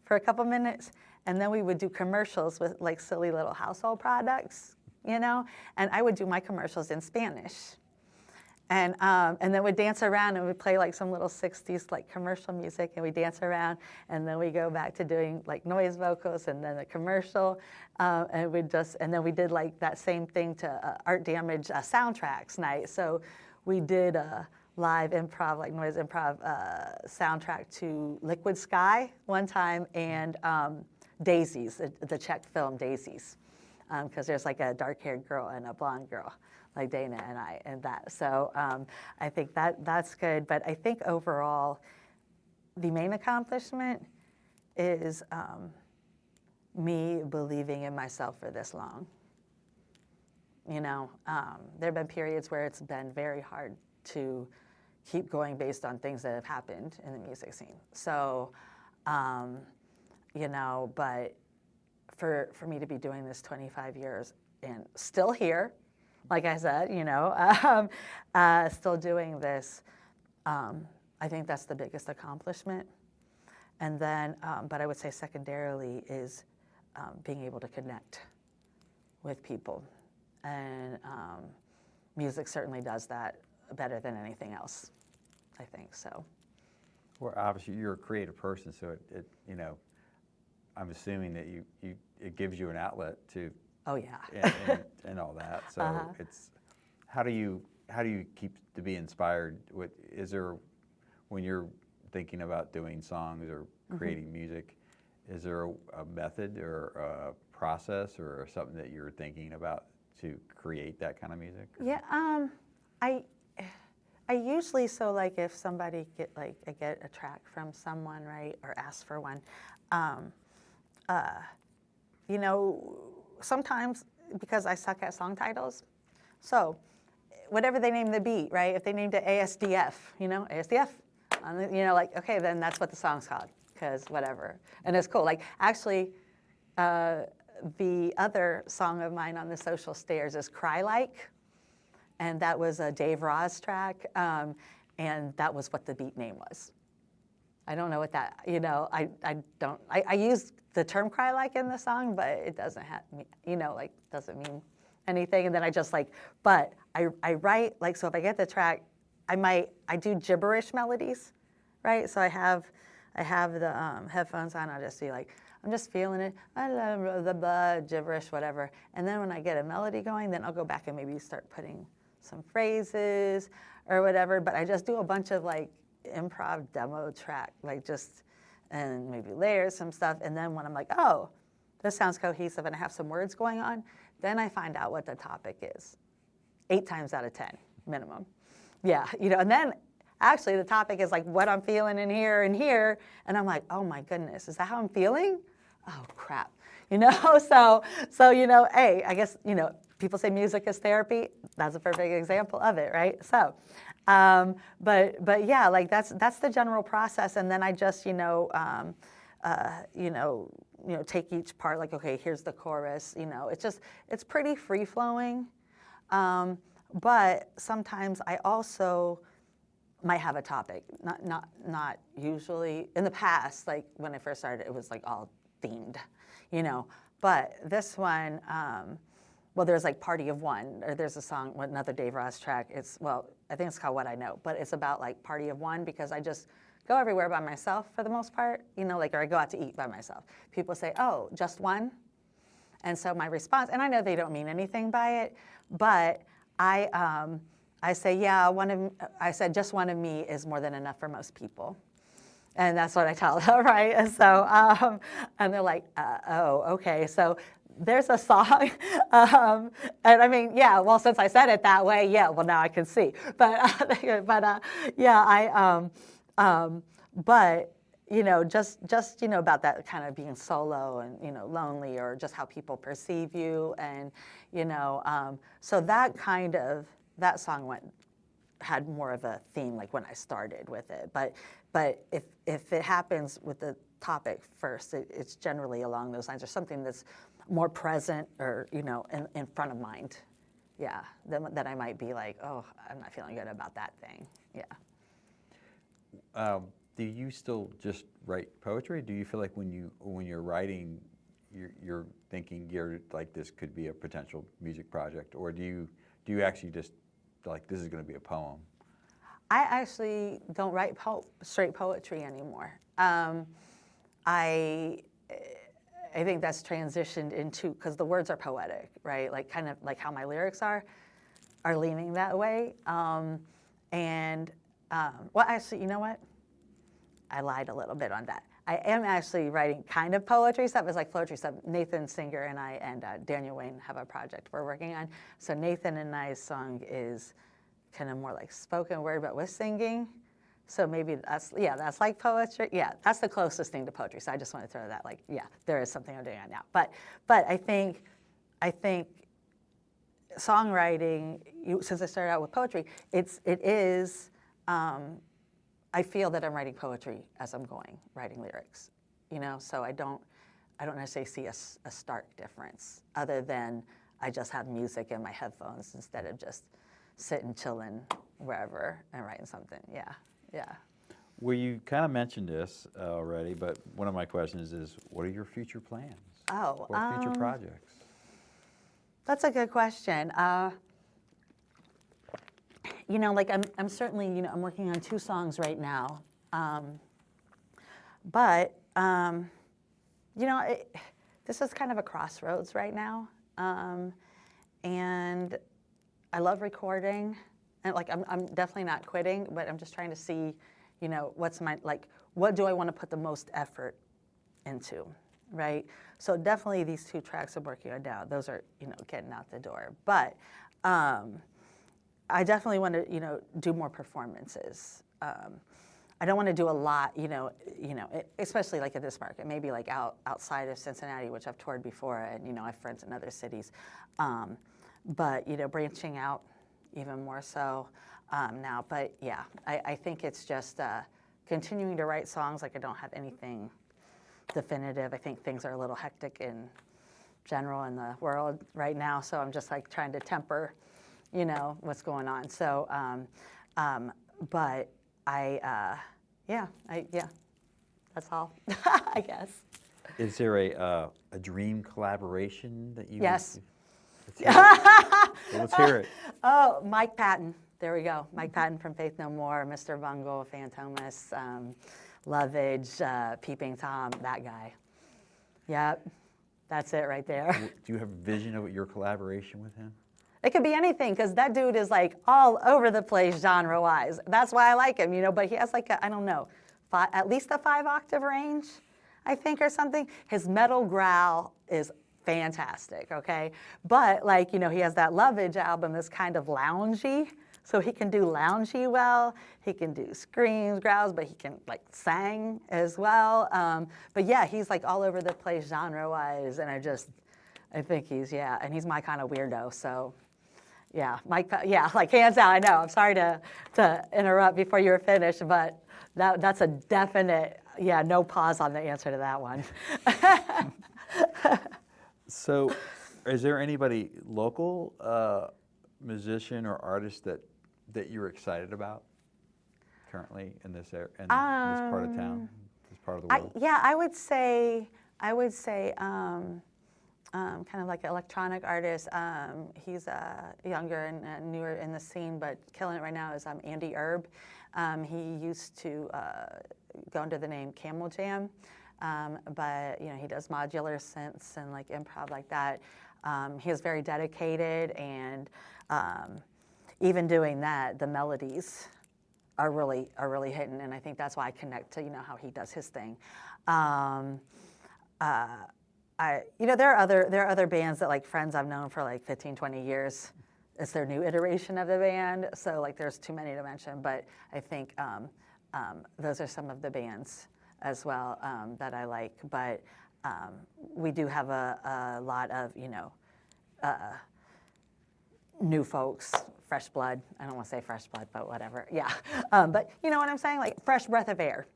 [SPEAKER 1] for a couple minutes, and then we would do commercials with silly little household products, and I would do my commercials in Spanish. And then we'd dance around and we'd play some little 60s commercial music, and we dance around, and then we go back to doing noise vocals and then a commercial, and then we did that same thing to Art Damage soundtracks night. So we did a live improv, noise improv soundtrack to Liquid Sky one time, and Daisies, the Czech film Daisies, because there's a dark-haired girl and a blonde girl, like Dana and I, and that. So I think that's good. But I think overall, the main accomplishment is me believing in myself for this long. There have been periods where it's been very hard to keep going based on things that have happened in the music scene. So, but for me to be doing this 25 years and still here, like I said, still doing this, I think that's the biggest accomplishment. And then, but I would say secondarily is being able to connect with people. And music certainly does that better than anything else, I think, so.
[SPEAKER 2] Well, obviously you're a creative person, so it I'm assuming that it gives you an outlet to.
[SPEAKER 1] Oh yeah.
[SPEAKER 2] and all that. So it's how do you keep to be inspired? Is there, when you're thinking about doing songs or creating music, is there a method or a process or something that you're thinking about to create that kind of music?
[SPEAKER 1] Yeah, I usually, so if somebody I get a track from someone, right, or ask for one, sometimes, because I suck at song titles, so whatever they name the beat, right? If they named it ASDF, ASDF, okay, then that's what the song's called, because whatever. And it's cool. Actually, the other song of mine on the Social Stairs is Cry Like, and that was a Dave Ross track, and that was what the beat name was. I don't know what that, I use the term cry like in the song, but it doesn't have, doesn't mean anything. And then I just but I write, so if I get the track, I do gibberish melodies, right? So I have the headphones on, I'll just be I'm just feeling it, I love the blah, gibberish, whatever. And then when I get a melody going, then I'll go back and maybe start putting some phrases or whatever, but I just do a bunch of improv demo track, and maybe layers some stuff, and then when I'm oh, this sounds cohesive and I have some words going on, then I find out what the topic is. 8 times out of 10, minimum. Yeah, and then actually the topic is what I'm feeling in here and here, and I'm oh my goodness, is that how I'm feeling? Oh crap, so hey, I guess, people say music is therapy. That's a perfect example of it, right? So, but yeah, that's the general process, and then I just take each part okay, here's the chorus. It's pretty free flowing, but sometimes I also might have a topic. Not usually. In the past, when I first started, it was all themed, But this one. Well, there's Party of One, or there's a song, another Dave Ross track. I think it's called What I Know, but it's about Party of One, because I just go everywhere by myself for the most part, or I go out to eat by myself. People say, oh, just one? And so my response, and I know they don't mean anything by it, but I say, yeah, I said just one of me is more than enough for most people. And that's what I tell them, right? And so, and they're oh, okay. So there's a song, and I mean, yeah, well, since I said it that way, yeah, well, now I can see. But yeah, but, just about that kind of being solo and lonely, or just how people perceive you, and so that song had more of a theme like when I started with it. But if it happens with the topic first, it's generally along those lines, or something that's more present, or in front of mind. Yeah, then I might be like, oh, I'm not feeling good about that thing. Yeah.
[SPEAKER 2] Do you still just write poetry? Do you feel like when you're writing, you're thinking like this could be a potential music project, or do you actually just like this is going to be a poem?
[SPEAKER 1] I actually don't write straight poetry anymore. I think that's transitioned into, because the words are poetic, right? Like kind of like how my lyrics are leaning that way. Well, actually, you know what? I lied a little bit on that. I am actually writing kind of poetry stuff. It's like floetry stuff. Nathan Singer and I and Daniel Wayne have a project we're working on. So Nathan and I's song is kind of more like spoken word, but with singing. So maybe that's like poetry. Yeah, that's the closest thing to poetry. So I just want to throw that, like, yeah, there is something I'm doing on now. But I think songwriting, since I started out with poetry, it is. I feel that I'm writing poetry as I'm going, writing lyrics, so I don't necessarily see a stark difference, other than I just have music in my headphones instead of just sitting, chilling wherever and writing something. Yeah.
[SPEAKER 2] Well, you kind of mentioned this already, but one of my questions is, what are your future plans?
[SPEAKER 1] Oh.
[SPEAKER 2] What future projects?
[SPEAKER 1] That's a good question. Like I'm certainly, I'm working on 2 songs right now. But this is kind of a crossroads right now. And I love recording, and like I'm definitely not quitting, but I'm just trying to see, what do I want to put the most effort into, right? So definitely these 2 tracks I'm working on now, those are, getting out the door. But I definitely want to, do more performances. I don't want to do a lot, especially like at this market, maybe like outside of Cincinnati, which I've toured before, and I have friends in other cities. But branching out even more so now. But yeah, I think it's just continuing to write songs. Like I don't have anything definitive. I think things are a little hectic in general in the world right now, so I'm just like trying to temper what's going on. So, but that's all, I guess.
[SPEAKER 2] Is there a dream collaboration that you?
[SPEAKER 1] Yes.
[SPEAKER 2] Let's hear it.
[SPEAKER 1] Oh, Mike Patton. There we go. Mike Patton from Faith No More, Mr. Bungle, Fantomas, Lovage, Peeping Tom, that guy. Yep, that's it right there.
[SPEAKER 2] Do you have a vision of your collaboration with him?
[SPEAKER 1] It could be anything, because that dude is like all over the place genre-wise. That's why I like him, but he has like at least a 5-octave range, I think, or something. His metal growl is fantastic, okay? But he has that Lovage album that's kind of loungy, so he can do loungy well. He can do screams, growls, but he can sang as well. But yeah, he's like all over the place genre-wise, and I think he's, and he's my kind of weirdo, so. Yeah, Mike, hands out, I know. I'm sorry to interrupt before you were finished, but that's a definite, no pause on the answer to that one.
[SPEAKER 2] So, is there anybody local musician or artist that you're excited about currently in this this part of town, this part of the world?
[SPEAKER 1] I would say kind of like an electronic artist. He's younger and newer in the scene, but killing it right now is Andy Erb. He used to go under the name Camel Jam, but he does modular synths and like improv like that. He is very dedicated, and even doing that, the melodies are really hitting, and I think that's why I connect to how he does his thing. There are other bands that like friends I've known for like 15, 20 years. It's their new iteration of the band, so like there's too many to mention. But I think those are some of the bands as well that I like. But we do have a lot of, new folks, fresh blood. I don't want to say fresh blood, but whatever. Yeah. But you know what I'm saying? Like fresh breath of air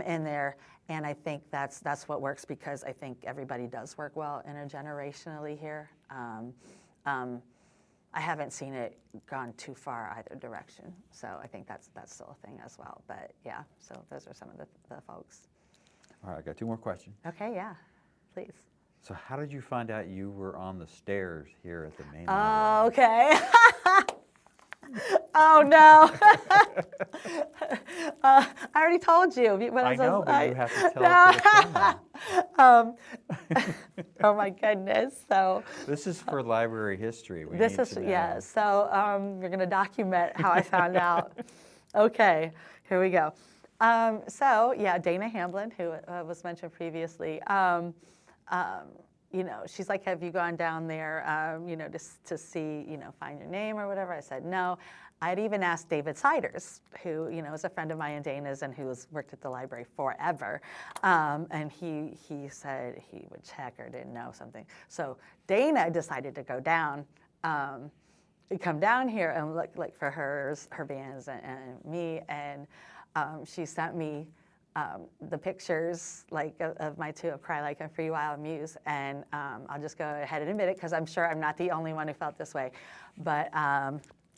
[SPEAKER 1] in there. And I think that's what works, because I think everybody does work well intergenerationally here. I haven't seen it gone too far either direction. So I think that's still a thing as well. But yeah, so those are some of the folks.
[SPEAKER 2] All right, I got 2 more questions.
[SPEAKER 1] Okay, yeah, please.
[SPEAKER 2] So how did you find out you were on the stairs here at the main
[SPEAKER 1] Oh, okay. Oh, no. I already told you.
[SPEAKER 2] I know, but you have to tell us to the camera.
[SPEAKER 1] Oh, my goodness. So
[SPEAKER 2] this is for library history.
[SPEAKER 1] this is, yeah. So we're going to document how I found out. Okay, here we go. So, yeah, Dana Hamblin, who was mentioned previously, she's like, have you gone down there, to see, find your name or whatever? I said, no. I'd even asked David Siders, who, is a friend of mine and Dana's and who's worked at the library forever. And he said he would check or didn't know something. So Dana decided to go down, come down here and look for her bands and me. And she sent me the pictures of my 2 of Cry Like a Free Wild Muse, and I'll just go ahead and admit it, because I'm sure I'm not the only one who felt this way, but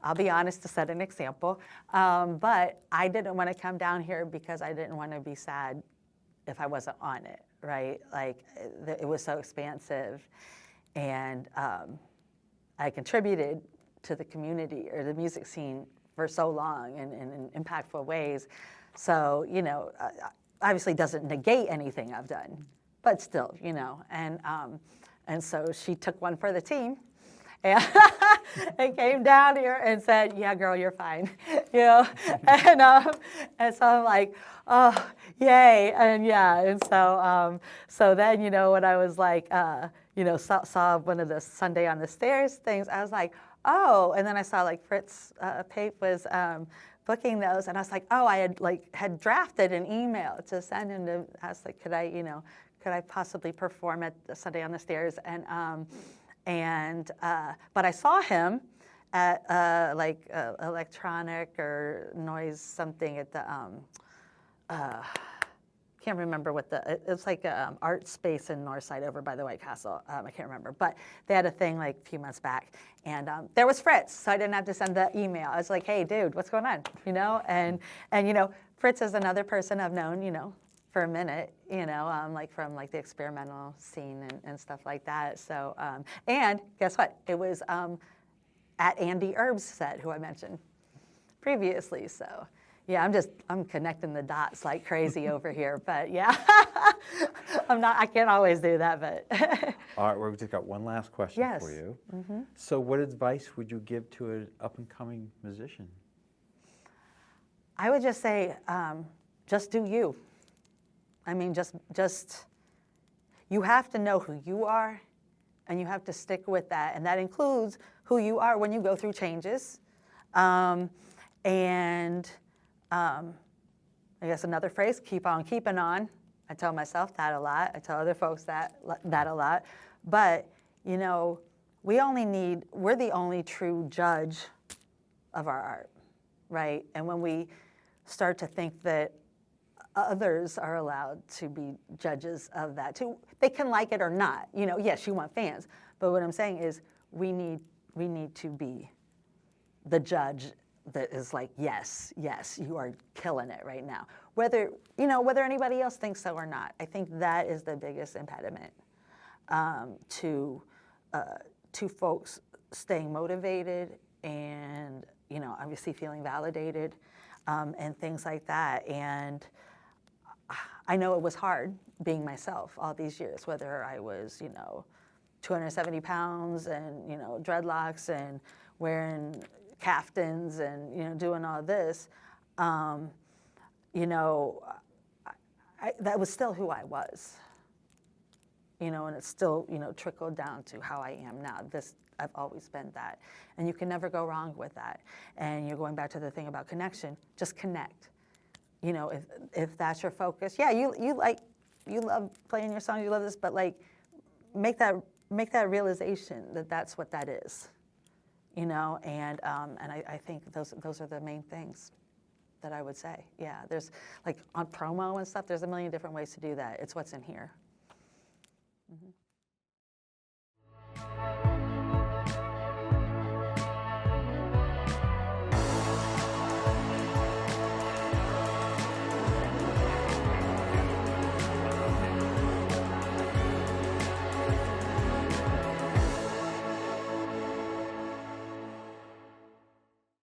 [SPEAKER 1] I'll be honest to set an example. But I didn't want to come down here because I didn't want to be sad if I wasn't on it, right? Like it was so expansive, and I contributed to the community or the music scene for so long in impactful ways. So, obviously doesn't negate anything I've done, but still, and so she took one for the team and, and came down here and said, yeah, girl, you're fine, and so I'm like, oh, yay, and yeah, and so, so then, when I was like, saw one of the Sunday on the Stairs things, I was like, oh, and then I saw like Fritz Pape was booking those, and I was like, oh, I had drafted an email to send him to ask, like, could I possibly perform at the Sunday on the Stairs, but I saw him at electronic or noise something at the can't remember what it's like art space in Northside over by the White Castle. I can't remember, but they had a thing like a few months back, and there was Fritz, so I didn't have to send the email. I was like, hey, dude, what's going on? And Fritz is another person I've known, for a minute, like from like the experimental scene and stuff like that. So, and guess what? It was at Andy Erb's set, who I mentioned previously. So. Yeah, I'm connecting the dots like crazy over here, but yeah, I can't always do that, but.
[SPEAKER 2] All right, we've just got one last question for you. Mm-hmm. So what advice would you give to an up-and-coming musician?
[SPEAKER 1] I would just say, just do you. I mean, just, you have to know who you are, and you have to stick with that, and that includes who you are when you go through changes, I guess another phrase, keep on keeping on. I tell myself that a lot. I tell other folks that a lot. But, we're the only true judge of our art, right? And when we start to think that others are allowed to be judges of that too, they can like it or not. Yes, you want fans. But what I'm saying is we need to be the judge that is like, yes, you are killing it right now. Whether anybody else thinks so or not. I think that is the biggest impediment to folks staying motivated and, obviously feeling validated and things like that. And I know it was hard being myself all these years, whether I was, 270 pounds and, dreadlocks and wearing caftans and doing all this, that was still who I was, and it's still trickled down to how I am now. I've always been that, and you can never go wrong with that. And you're going back to the thing about connection. Just connect. you know, if that's your focus, yeah, you love playing your song, you love this, but like make that realization that that's what that is, you know, and I think those are the main things that I would say. Yeah, there's like on promo and stuff, there's a million different ways to do that. It's what's in here. Mm-hmm.